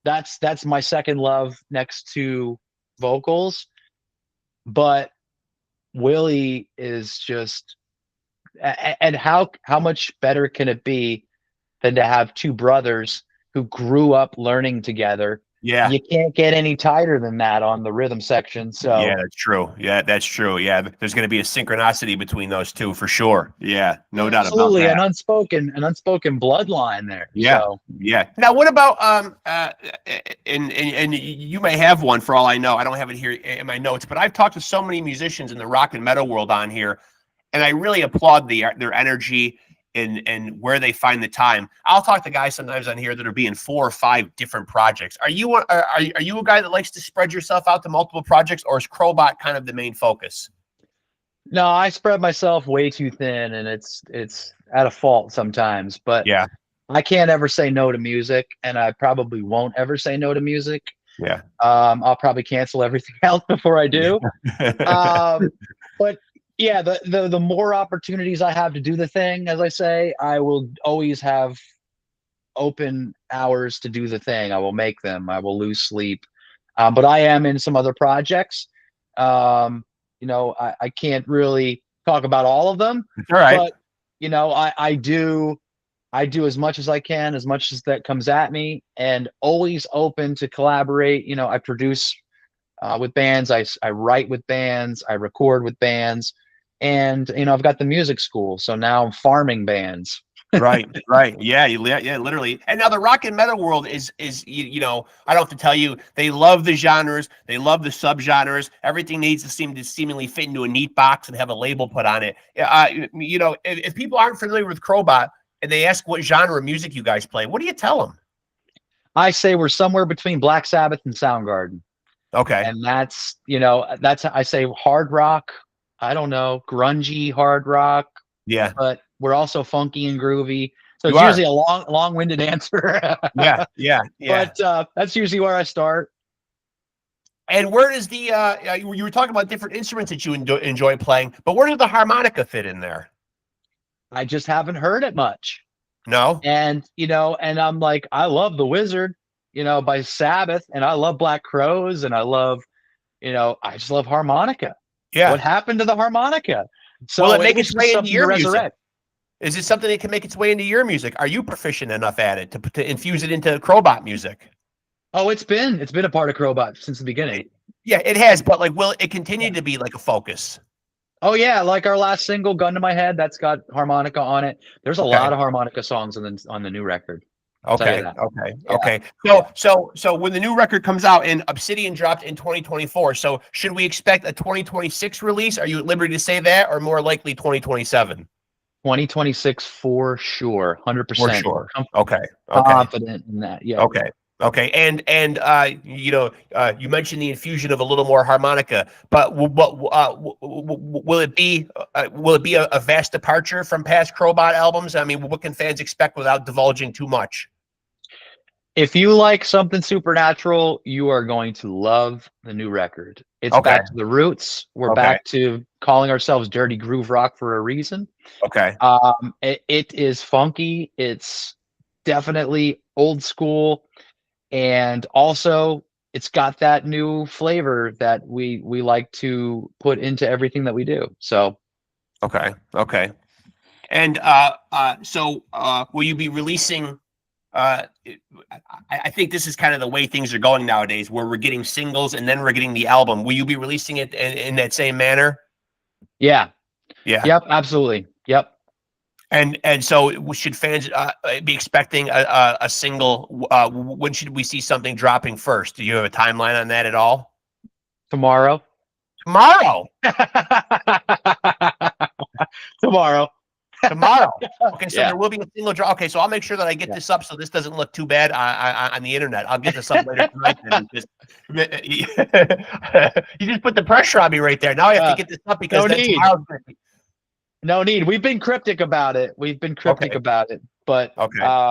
That's my second love next to vocals. But Willie is just, and how much better can it be than to have two brothers who grew up learning together? Yeah. You can't get any tighter than that on the rhythm section. So yeah, that's true. Yeah, that's true. Yeah, there's going to be a synchronicity between those two for sure. Yeah, no doubt about that. Absolutely, an unspoken bloodline there. Yeah, so. Yeah. Now, what about and you may have one for all I know. I don't have it here in my notes, but I've talked to so many musicians in the rock and metal world on here, and I really applaud their energy and where they find the time. I'll talk to guys sometimes on here that are being 4 or 5 different projects. Are you a guy that likes to spread yourself out to multiple projects, or is CROBOT kind of the main focus? No, I spread myself way too thin, and it's at a fault sometimes. But yeah, I can't ever say no to music, and I probably won't ever say no to music. Yeah. I'll probably cancel everything else before I do. But yeah, the more opportunities I have to do the thing, as I say, I will always have open hours to do the thing. I will make them. I will lose sleep. But I am in some other projects. I can't really talk about all of them. All right. But I do as much as I can, as much as that comes at me, and always open to collaborate. I produce with bands. I write with bands. I record with bands. And, I've got the music school. So now I'm farming bands. Right. Yeah, literally. And now the rock and metal world is I don't have to tell you, they love the genres, they love the subgenres. Everything needs to seemingly fit into a neat box and have a label put on it. If people aren't familiar with CROBOT and they ask what genre of music you guys play, what do you tell them? I say we're somewhere between Black Sabbath and Soundgarden. Okay. And that's I say hard rock. I don't know, grungy hard rock. Yeah. But we're also funky and groovy. So it's usually a long-winded answer. Yeah. But that's usually where I start. And where does you were talking about different instruments that you enjoy playing, but where does the harmonica fit in there? I just haven't heard it much. No? And, and I'm like, I love The Wizard, by Sabbath, and I love Black Crows, and I love, I just love harmonica. What Yeah. happened to the harmonica? Will it So it make was its just way into something to your music? resurrect. Is it something that can make its way into your music? Are you proficient enough at it to infuse it into CROBOT music? Oh, it's been a part of CROBOT since the beginning. Yeah, it has, but like, will it continue to be like a focus? Oh yeah, like our last single, "Gun to My Head," that's got harmonica on it. There's a Okay. lot of harmonica songs on the new record. I'll tell you Okay. that. Okay. Yeah, Okay. yeah. So when the new record comes out and Obsidian dropped in 2024, so should we expect a 2026 release? Are you at liberty to say that, or more likely 2027? 2026 for sure, For 100%. sure. Okay. Okay. Confident in that. Yep. Okay. Okay. And you mentioned the infusion of a little more harmonica, but will it be a vast departure from past CROBOT albums? I mean, what can fans expect without divulging too much? If you like something supernatural, you are going to love the new record. It's Okay. back to the roots. We're Okay. back to calling ourselves dirty groove rock for a reason. Okay. It is funky. It's definitely old school, and also it's got that new flavor that we like to put into everything that we do. So Okay. Okay. And will you be releasing? I think this is kind of the way things are going nowadays, where we're getting singles and then we're getting the album. Will you be releasing it in that same manner? yeah, Yeah. yep, absolutely, yep. And so should fans be expecting a single? When should we see something dropping first? Do you have a timeline on that at all? Tomorrow. Tomorrow. Tomorrow. Tomorrow. Okay, so Yeah. there will be a single drop. Okay, so I'll make sure that I get this up so this doesn't look too bad on the internet. I'll get this up later tonight. Then, you just put the pressure on me right there. Now I have to get this up because No then need. tomorrow's No need. We've been cryptic about it. But okay.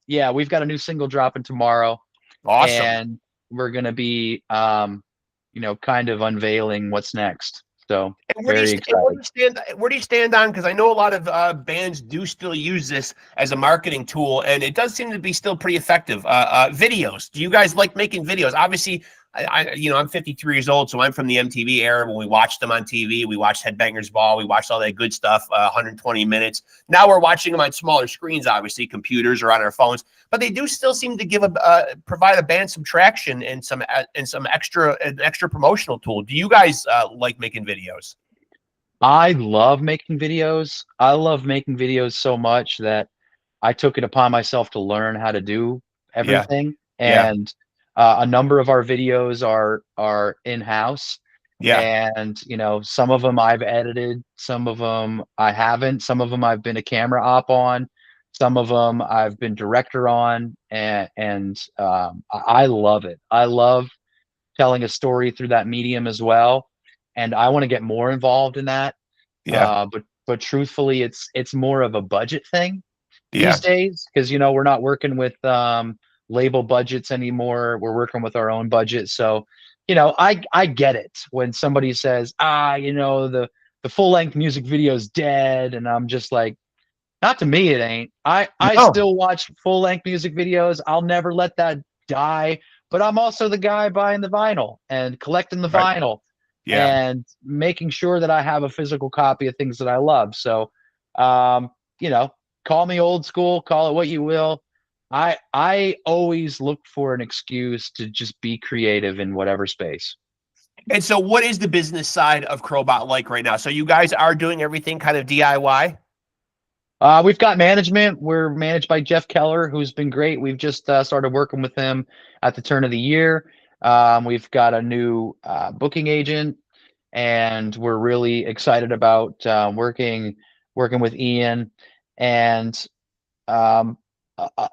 yeah, we've got a new single dropping tomorrow, Awesome. and we're gonna be kind of unveiling what's next. So And very excited. where do you stand on? Because I know a lot of bands do still use this as a marketing tool, and it does seem to be still pretty effective. Videos. Do you guys like making videos? Obviously, I'm 53 years old, so I'm from the MTV era when we watched them on TV. We watched Headbangers Ball. We watched all that good stuff, 120 minutes. Now we're watching them on smaller screens, obviously, computers or on our phones. But they do still seem to provide a band some traction and some extra promotional tool. Do you guys like making videos? I love making videos. I love making videos so much that I took it upon myself to learn how to do Yeah, everything. yeah, And a number of our videos are in-house. yeah, And some of them I've edited, some of them I haven't, some of them I've been a camera op on, some of them I've been director on, and I love it. I love telling a story through that medium as well, and I want to get more involved in that. yeah, But truthfully, it's more of a budget thing these yeah, days, because we're not working with label budgets anymore. We're working with our own budget. So I get it when somebody says, the full length music video is dead, and I'm just like, not to me it ain't. I no, still watch full length music videos. I'll never let that die. But I'm also the guy buying the vinyl and collecting the right, vinyl yeah, and making sure that I have a physical copy of things that I love. So, um, call me old school, call it what you will. I always look for an excuse to just be creative in whatever space. And so, what is the business side of CROBOT like right now? So, you guys are doing everything kind of DIY. We've got management. We're managed by Jeff Keller, who's been great. We've just started working with him at the turn of the year. We've got a new booking agent, and we're really excited about working with Ian. And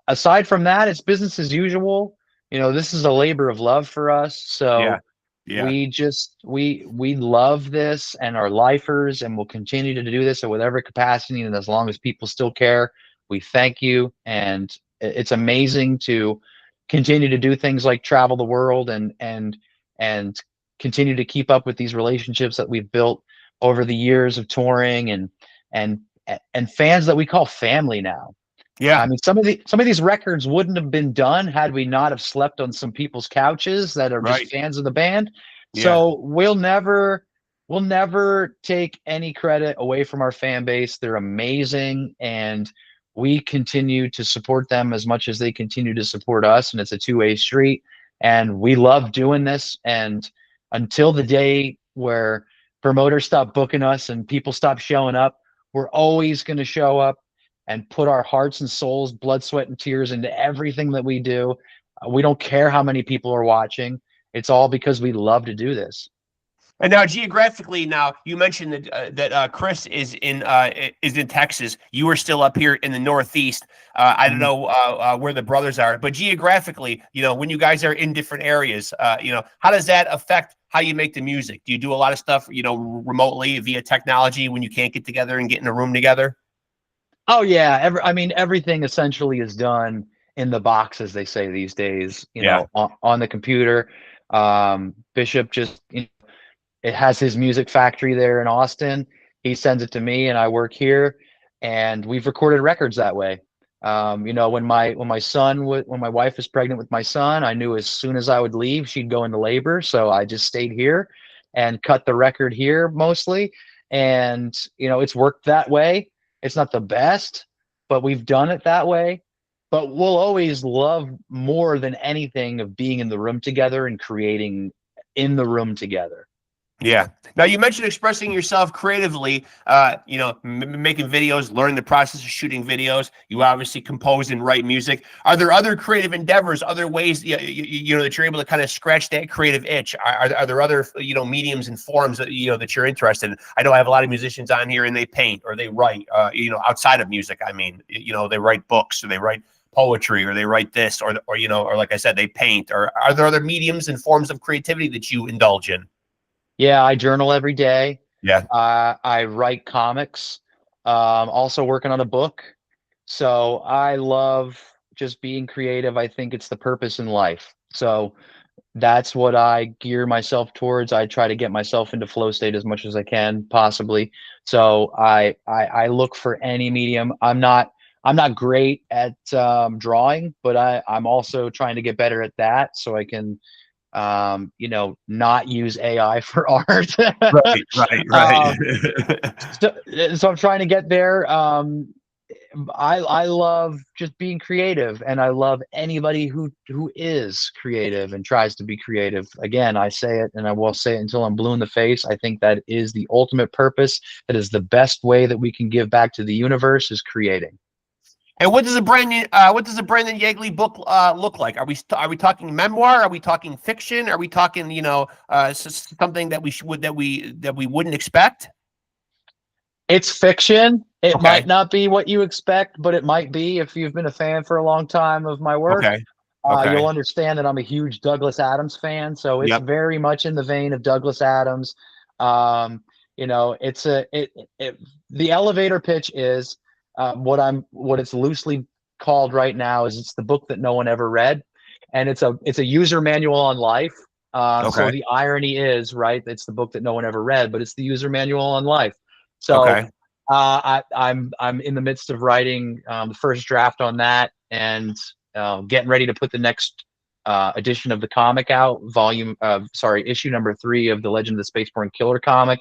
aside from that, it's business as usual. This is a labor of love for us. Yeah, So yeah, we love this and are lifers, and we'll continue to do this at whatever capacity, and as long as people still care, we thank you. And it's amazing to continue to do things like travel the world and continue to keep up with these relationships that we've built over the years of touring and and fans that we call family now. Yeah. I mean, some of these records wouldn't have been done had we not have slept on some people's couches that are just Right. fans of the band. Yeah. So we'll never take any credit away from our fan base. They're amazing, and we continue to support them as much as they continue to support us. And it's a two-way street. And we love doing this. And until the day where promoters stop booking us and people stop showing up, we're always going to show up and put our hearts and souls, blood, sweat, and tears into everything that we do. We don't care how many people are watching. It's all because we love to do this. And now, geographically, now you mentioned that Chris is in Texas. You are still up here in the Northeast. I don't know where the brothers are, but geographically, when you guys are in different areas, how does that affect how you make the music? Do you do a lot of stuff, remotely via technology when you can't get together and get in a room together? Oh yeah, I mean, everything essentially is done in the box, as they say these days. Yeah. On the computer. Bishop just it has his music factory there in Austin. He sends it to me, and I work here, and we've recorded records that way. When my wife was pregnant with my son, I knew as soon as I would leave, she'd go into labor. So I just stayed here and cut the record here mostly. And, it's worked that way. It's not the best, but we've done it that way. But we'll always love more than anything of being in the room together and creating in the room together. Yeah. Now, you mentioned expressing yourself creatively, making videos, learning the process of shooting videos. You obviously compose and write music. Are there other creative endeavors, other ways, that you're able to kind of scratch that creative itch? Are there other, mediums and forms that, that you're interested in? I know I have a lot of musicians on here and they paint or they write, outside of music. I mean, they write books or they write poetry or they write this or like I said, they paint. Or are there other mediums and forms of creativity that you indulge in? Yeah, I journal every day. Yeah. I write comics. Also working on a book. So I love just being creative. I think it's the purpose in life. So that's what I gear myself towards. I try to get myself into flow state as much as I can possibly. So I look for any medium. I'm not great at drawing, but I'm also trying to get better at that so I can not use AI for art. Right. So I'm trying to get there. I love just being creative, and I love anybody who is creative and tries to be creative. Again, I say it and I will say it until I'm blue in the face. I think that is the ultimate purpose. That is the best way that we can give back to the universe, is creating. And what does a Brandon YEAGLEY book look like? Are we talking memoir? Are we talking fiction? Are we talking something that we wouldn't expect? It's fiction. It Okay. might not be what you expect, but it might be if you've been a fan for a long time of my work. Okay. You'll understand that I'm a huge Douglas Adams fan, so it's very much in the vein of Douglas Adams. It's the elevator pitch is what it's loosely called right now is it's the book that no one ever read, and it's a user manual on life. So the irony is, right, it's the book that no one ever read, but it's the user manual on life. So I'm in the midst of writing the first draft on that, and getting ready to put the next edition of the comic out, issue number 3 of the Legend of the Spaceborne Killer comic.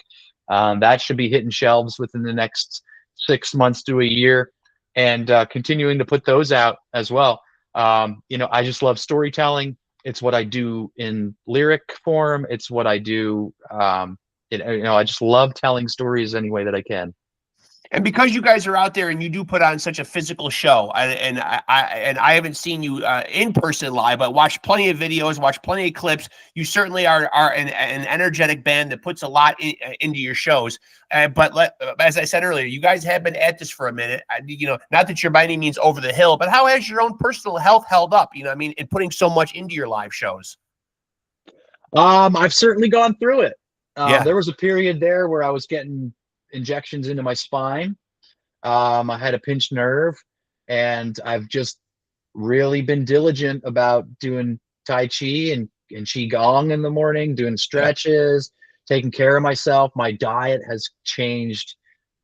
That should be hitting shelves within the next 6 months to a year, and continuing to put those out as well. I just love storytelling. It's what I do in lyric form. It's what I do. I just love telling stories any way that I can. And because you guys are out there and you do put on such a physical show, and I haven't seen you in person live, but watched plenty of videos, watched plenty of clips. You certainly are an energetic band that puts a lot into your shows. But as I said earlier, you guys have been at this for a minute. Not that you're by any means over the hill, but how has your own personal health held up? In putting so much into your live shows. I've certainly gone through it. Yeah. There was a period there where I was getting injections into my spine. I had a pinched nerve, and I've just really been diligent about doing Tai Chi and Qigong in the morning, doing stretches, taking care of myself. My diet has changed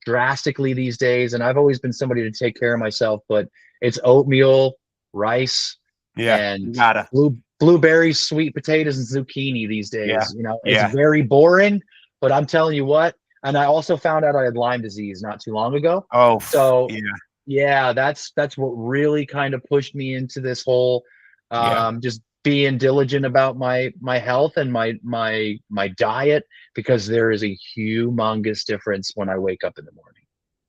drastically these days, and I've always been somebody to take care of myself, but it's oatmeal, rice, Yeah, you and gotta. blueberries, sweet potatoes, and zucchini these Yeah, days. You know, it's yeah. very boring, but I'm telling you what. And I also found out I had Lyme disease not too long ago. Oh, So yeah, yeah, that's what really kind of pushed me into this whole yeah. just being diligent about my health and my diet, because there is a humongous difference when I wake up in the morning.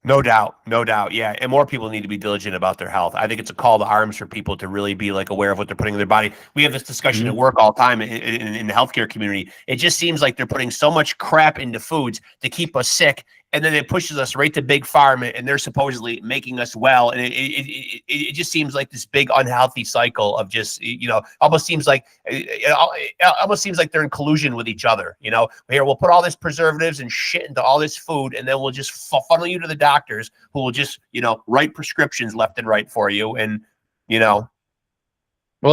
No doubt, no doubt. Yeah, and more people need to be diligent about their health. I think it's a call to arms for people to really be like aware of what they're putting in their body. We have this discussion at work all the time in the healthcare community. It just seems like they're putting so much crap into foods to keep us sick, and then it pushes us right to big pharma, and they're supposedly making us well. And it just seems like this big unhealthy cycle of just, almost seems like they're in collusion with each other. Here, we'll put all this preservatives and shit into all this food, and then we'll just funnel you to the doctors who will just, write prescriptions left and right for you. And, Well,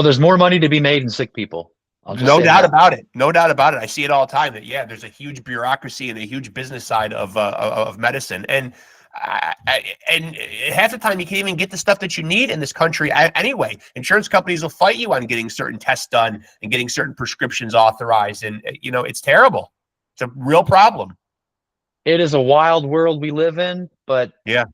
there's more money to be made in sick people. no doubt about it. No doubt about it. I see it all the time that, yeah, there's a huge bureaucracy and a huge business side of medicine. And half the time you can't even get the stuff that you need in this country anyway. Insurance companies will fight you on getting certain tests done and getting certain prescriptions authorized. And, it's terrible. It's a real problem. It is a wild world we live in, but Yeah.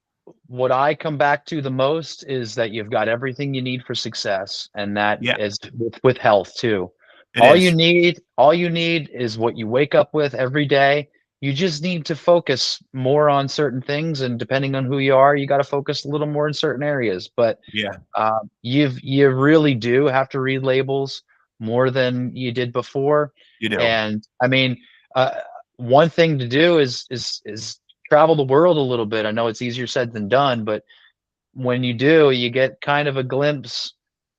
what I come back to the most is that you've got everything you need for success, and that is with health too. All you need is what you wake up with every day. You just need to focus more on certain things, and depending on who you are, you got to focus a little more in certain areas. But you really do have to read labels more than you did before. You do. And I mean, one thing to do is travel the world a little bit. I know it's easier said than done, but when you do, you get kind of a glimpse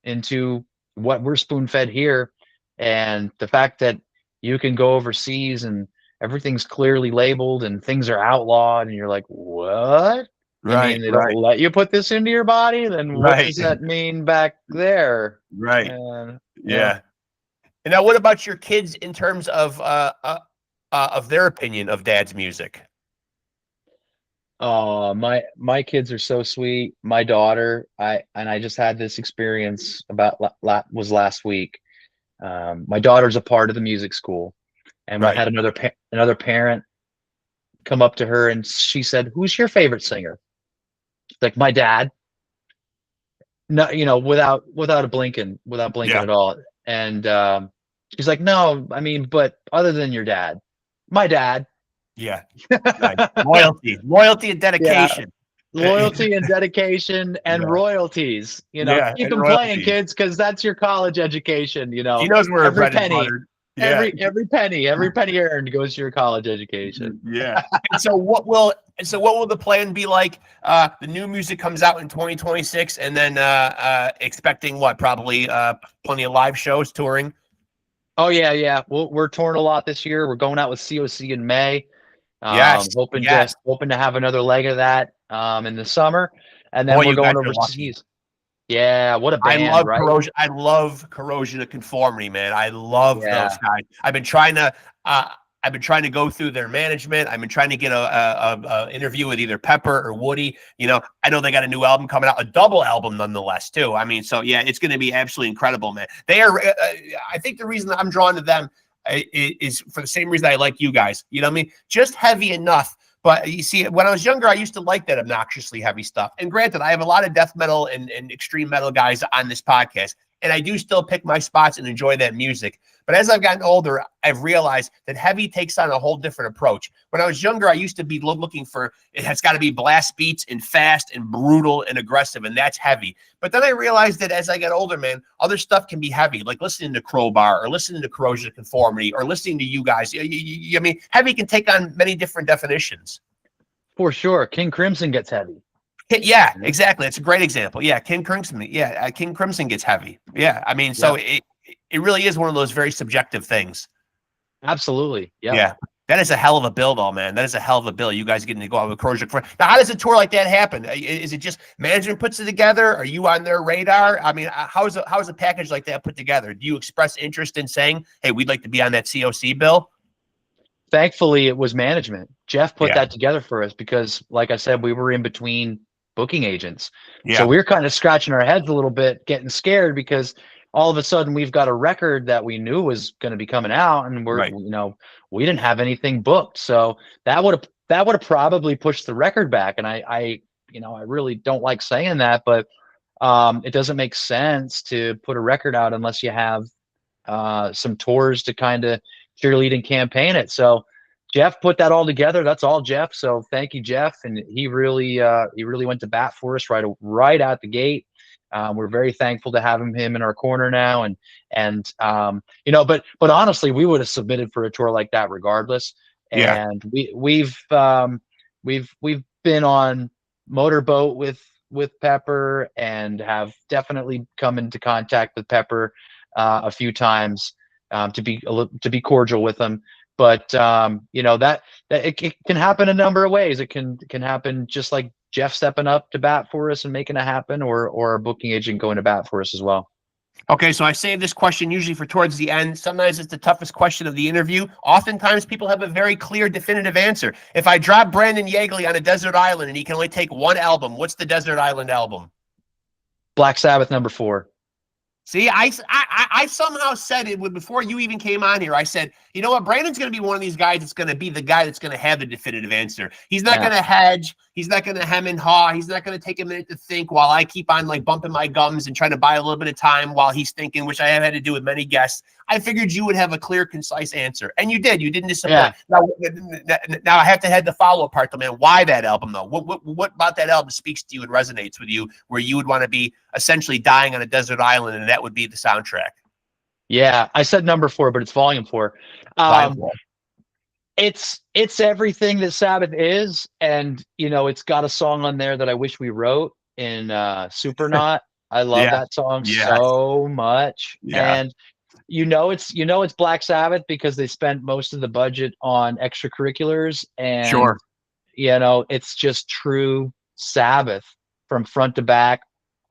into what we're spoon-fed here, and the fact that you can go overseas and everything's clearly labeled and things are outlawed, and you're like, what? I mean, they don't let you put this into your body? Then what does that mean back there? Right. Yeah. And now what about your kids in terms of their opinion of dad's music? Oh, my kids are so sweet. My daughter, I just had this experience about was last week. My daughter's a part of the music school, and I had another parent come up to her, and she said, "Who's your favorite singer?" Like, my dad. No, without blinking at all. And she's like, "No, I mean, but other than your dad, my dad." Yeah. Loyalty and dedication. Loyalty and dedication and royalties. Keep them playing, kids, because that's your college education. She knows where every penny, every penny earned goes to your college education. Yeah. And so what will the plan be like? The new music comes out in 2026, and then expecting what? Probably plenty of live shows, touring. Oh yeah. We're touring a lot this year. We're going out with COC in May. Hoping to have another leg of that in the summer, and then we're going overseas. Yeah, what a band! I love Corrosion. I love Corrosion of Conformity, man. I love those guys. I've been trying to go through their management. I've been trying to get a interview with either Pepper or Woody. I know they got a new album coming out, a double album nonetheless too. I mean, so yeah, it's going to be absolutely incredible, man. They are. I think the reason that I'm drawn to them is for the same reason I like you guys. You know what I mean? Just heavy enough. But you see, when I was younger, I used to like that obnoxiously heavy stuff. And granted, I have a lot of death metal and extreme metal guys on this podcast, and I do still pick my spots and enjoy that music. But as I've gotten older, I've realized that heavy takes on a whole different approach. When I was younger, I used to be looking for, it has got to be blast beats and fast and brutal and aggressive, and that's heavy. But then I realized that as I get older, man, other stuff can be heavy, like listening to Crowbar or listening to Corrosion of Conformity or listening to you guys. I mean, heavy can take on many different definitions. For sure. King Crimson gets heavy. Yeah, exactly. It's a great example. Yeah, King Crimson. Yeah, King Crimson gets heavy. Yeah, I mean, so it really is one of those very subjective things. Absolutely. Yeah. That is a hell of a bill, though, man. That is a hell of a bill. You guys getting to go out with Corrosion. Now, how does a tour like that happen? Is it just management puts it together? Are you on their radar? I mean, how is a package like that put together? Do you express interest in saying, hey, we'd like to be on that COC bill? thankfully it was management. Jeff put Yeah. that together for us because, like I said, we were in between booking agents. So Yeah. we were kind of scratching our heads a little bit, getting scared because all of a sudden we've got a record that we knew was going to be coming out, and Right. we didn't have anything booked. So that would have probably pushed the record back. And I really don't like saying that, but it doesn't make sense to put a record out unless you have some tours to kind of cheerlead and campaign it. So Jeff put that all together. That's all Jeff. So thank you, Jeff. And he really went to bat for us right out the gate. We're very thankful to have him in our corner now. But honestly, we would have submitted for a tour like that regardless. Yeah. And we've been on Motorboat with Pepper and have definitely come into contact with Pepper a few times to be cordial with them. But that it can happen a number of ways. It can happen just like Jeff stepping up to bat for us and making it happen, or a booking agent going to bat for us as well. Okay, so I save this question usually for towards the end. Sometimes it's the toughest question of the interview. Oftentimes people have a very clear, definitive answer. If I drop Brandon YEAGLEY on a desert island and he can only take one album, what's the desert island album? Black Sabbath #4. See, I somehow said it before you even came on here. I said, you know what? Brandon's going to be one of these guys that's going to be the guy that's going to have the definitive answer. He's not going to hedge. He's not going to hem and haw. He's not going to take a minute to think while I keep on like bumping my gums and trying to buy a little bit of time while he's thinking, which I have had to do with many guests. I figured you would have a clear, concise answer. And you did. You didn't disappoint. Yeah. Now I have to head the follow-up part, though, man. Why that album, though? What about that album speaks to you and resonates with you where you would want to be essentially dying on a desert island and that would be the soundtrack? Yeah, I said #4, but it's Volume 4. It's everything that Sabbath is, and it's got a song on there that I wish we wrote in Supernaut. I love that song so much. And it's Black Sabbath because they spent most of the budget on extracurriculars, and it's just true Sabbath from front to back.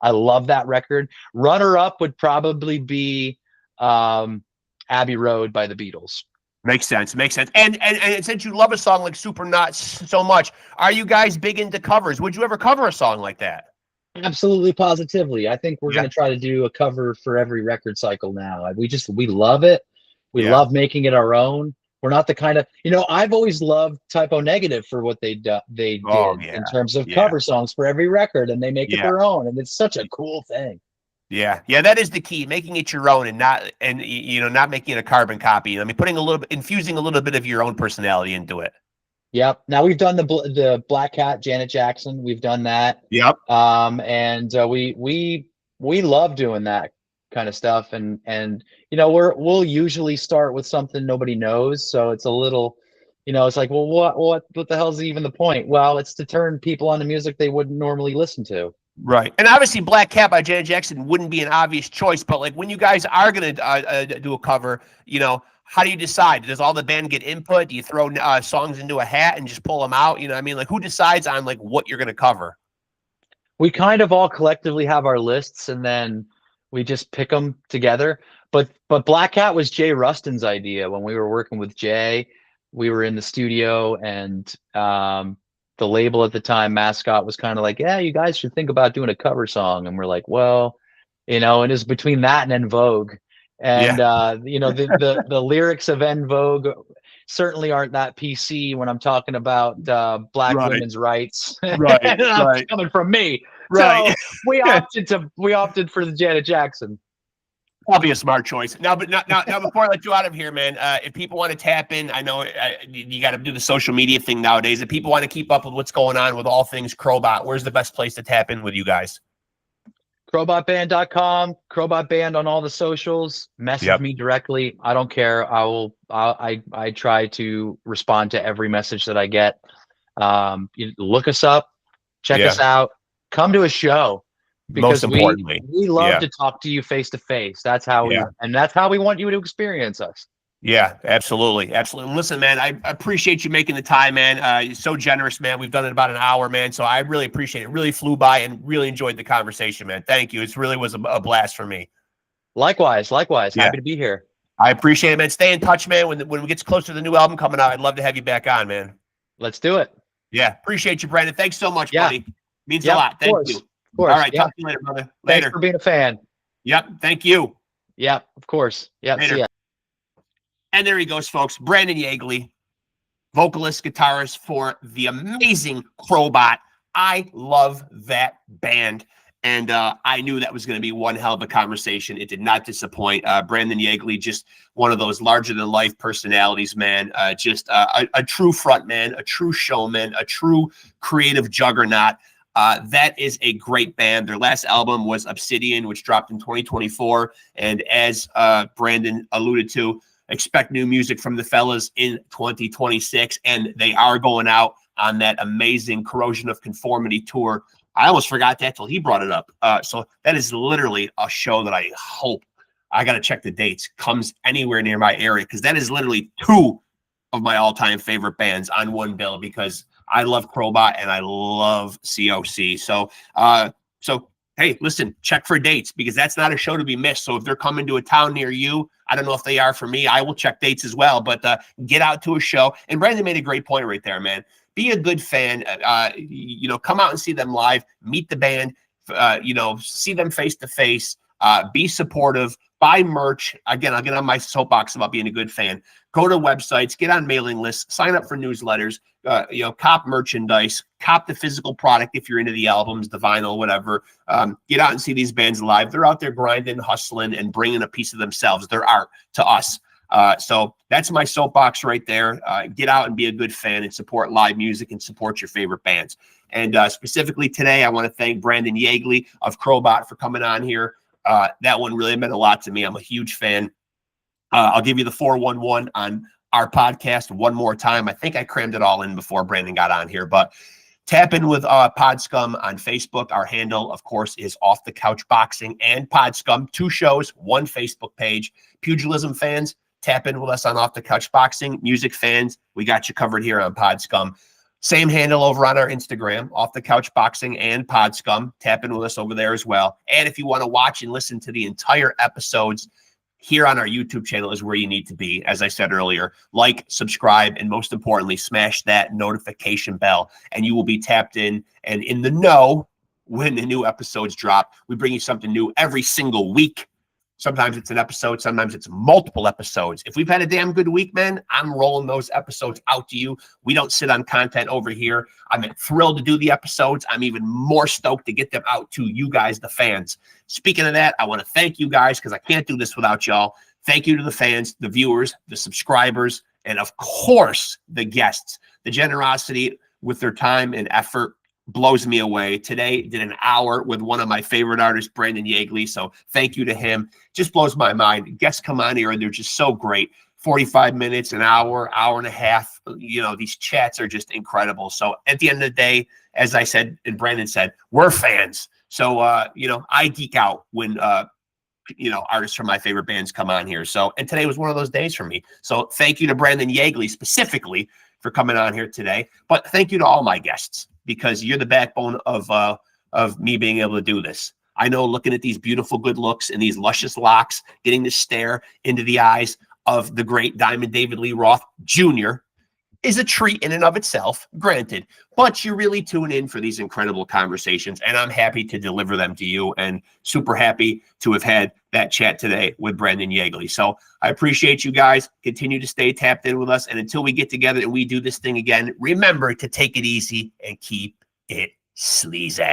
I love that record. Runner up would probably be Abbey Road by the Beatles. Makes sense. And since you love a song like Supernaut so much, are you guys big into covers? Would you ever cover a song like that? Absolutely, positively. I think we're going to try to do a cover for every record cycle now. We love it. We love making it our own. We're not the kind of, I've always loved Typo Negative for what they did in terms of cover songs for every record, and they make it their own, and it's such a cool thing. Yeah, that is the key, making it your own and not making it a carbon copy. I mean, infusing a little bit of your own personality into it. Yep. Now we've done the Black Cat, Janet Jackson. We've done that. Yep. And we love doing that kind of stuff, and we'll usually start with something nobody knows, so it's a little, it's like, well, what the hell's even the point? Well, it's to turn people on to music they wouldn't normally listen to. Right. And obviously Black Cat by Janet Jackson wouldn't be an obvious choice, but like when you guys are going to do a cover, how do you decide? Does all the band get input? Do you throw songs into a hat and just pull them out? Like who decides on like what you're going to cover? We kind of all collectively have our lists, and then we just pick them together. But Black Cat was Jay Rustin's idea. When we were working with Jay, we were in the studio, and the label at the time, Mascot, was kind of like, yeah, you guys should think about doing a cover song. And we're like, well, and it's between that and En Vogue. And, the lyrics of En Vogue certainly aren't that PC when I'm talking about Black women's rights. Right. That's coming from me. Right. So we opted for the Janet Jackson. Probably a smart choice. Now before I let you out of here, man, if people want to tap in, I know you got to do the social media thing nowadays. If people want to keep up with what's going on with all things CROBOT, where's the best place to tap in with you guys? CROBOTband.com, CROBOT Band on all the socials. Message me directly. I don't care. I try to respond to every message that I get. You look us up, check us out, come to a show. Because most importantly, we love to talk to you face to face. That's how that's how we want you to experience us. Yeah, absolutely. Listen, man, I appreciate you making the time, man. You're so generous, man. We've done it about an hour, man. So I really appreciate it. Really flew by and really enjoyed the conversation, man. Thank you. It really was a blast for me. Likewise. Happy to be here. I appreciate it, man. Stay in touch, man. When we get closer to the new album coming out, I'd love to have you back on, man. Let's do it. Yeah, appreciate you, Brandon. Thanks so much, Yeah. buddy. Means a lot. Thank you. Of course. All right, Yep. talk to you later, brother. Thanks Later. for being a fan. Yep, thank you. Yeah, of course. Yeah, Later. see ya. And there he goes, folks. Brandon YEAGLEY, vocalist, guitarist for the amazing CROBOT. I love that band. And I knew that was going to be one hell of a conversation. It did not disappoint. Brandon YEAGLEY, just one of those larger-than-life personalities, man. Just a true front man, a true showman, a true creative juggernaut. That is a great band. Their last album was Obsidian, which dropped in 2024. And as Brandon alluded to, expect new music from the fellas in 2026. And they are going out on that amazing Corrosion of Conformity tour. I almost forgot that till he brought it up. So that is literally a show that I hope, I got to check the dates, comes anywhere near my area, because that is literally two of my all-time favorite bands on one bill, because I love CROBOT and I love COC. So, hey, listen, check for dates, because that's not a show to be missed. So if they're coming to a town near you, I don't know if they are for me, I will check dates as well, but get out to a show. And Brandon made a great point right there, man. Be a good fan, come out and see them live, meet the band, see them face to face, be supportive, buy merch. Again, I'll get on my soapbox about being a good fan. Go to websites, get on mailing lists, sign up for newsletters, cop merchandise, cop the physical product if you're into the albums, the vinyl, whatever. Get out and see these bands live. They're out there grinding, hustling, and bringing a piece of themselves, their art, to us. So that's my soapbox right there. Get out and be a good fan and support live music and support your favorite bands. And specifically today, I want to thank Brandon YEAGLEY of CROBOT for coming on here. That one really meant a lot to me. I'm a huge fan. I'll give you the 411 on our podcast one more time. I think I crammed it all in before Brandon got on here, but tap in with PodScum on Facebook. Our handle, of course, is Off the Couch Boxing and PodScum. 2 shows, 1 Facebook page. Pugilism fans, tap in with us on Off the Couch Boxing. Music fans, we got you covered here on PodScum. Same handle over on our Instagram, Off the Couch Boxing and PodScum. Tap in with us over there as well. And if you want to watch and listen to the entire episodes, here on our YouTube channel is where you need to be. As I said earlier, like, subscribe, and most importantly, smash that notification bell, and you will be tapped in and in the know when the new episodes drop. We bring you something new every single week. Sometimes it's an episode, sometimes it's multiple episodes. If we've had a damn good week, man, I'm rolling those episodes out to you. We don't sit on content over here. I'm thrilled to do the episodes. I'm even more stoked to get them out to you guys, the fans. Speaking of that, I want to thank you guys, because I can't do this without y'all. Thank you to the fans, the viewers, the subscribers, and of course, the guests. The generosity with their time and effort blows me away. Today, did an hour with one of my favorite artists, Brandon YEAGLEY. So thank you to him. Just blows my mind. Guests come on here and they're just so great. 45 minutes, an hour, hour and a half. These chats are just incredible. So at the end of the day, as I said, and Brandon said, we're fans. So, I geek out when, artists from my favorite bands come on here. So, and today was one of those days for me. So thank you to Brandon YEAGLEY specifically for coming on here today. But thank you to all my guests, because you're the backbone of me being able to do this. I know, looking at these beautiful good looks and these luscious locks, getting to stare into the eyes of the great Diamond David Lee Roth Jr. is a treat in and of itself, granted, but you really tune in for these incredible conversations, and I'm happy to deliver them to you, and super happy to have had that chat today with Brandon YEAGLEY. So I appreciate you guys. Continue to stay tapped in with us, and until we get together and we do this thing again, remember to take it easy and keep it sleazy.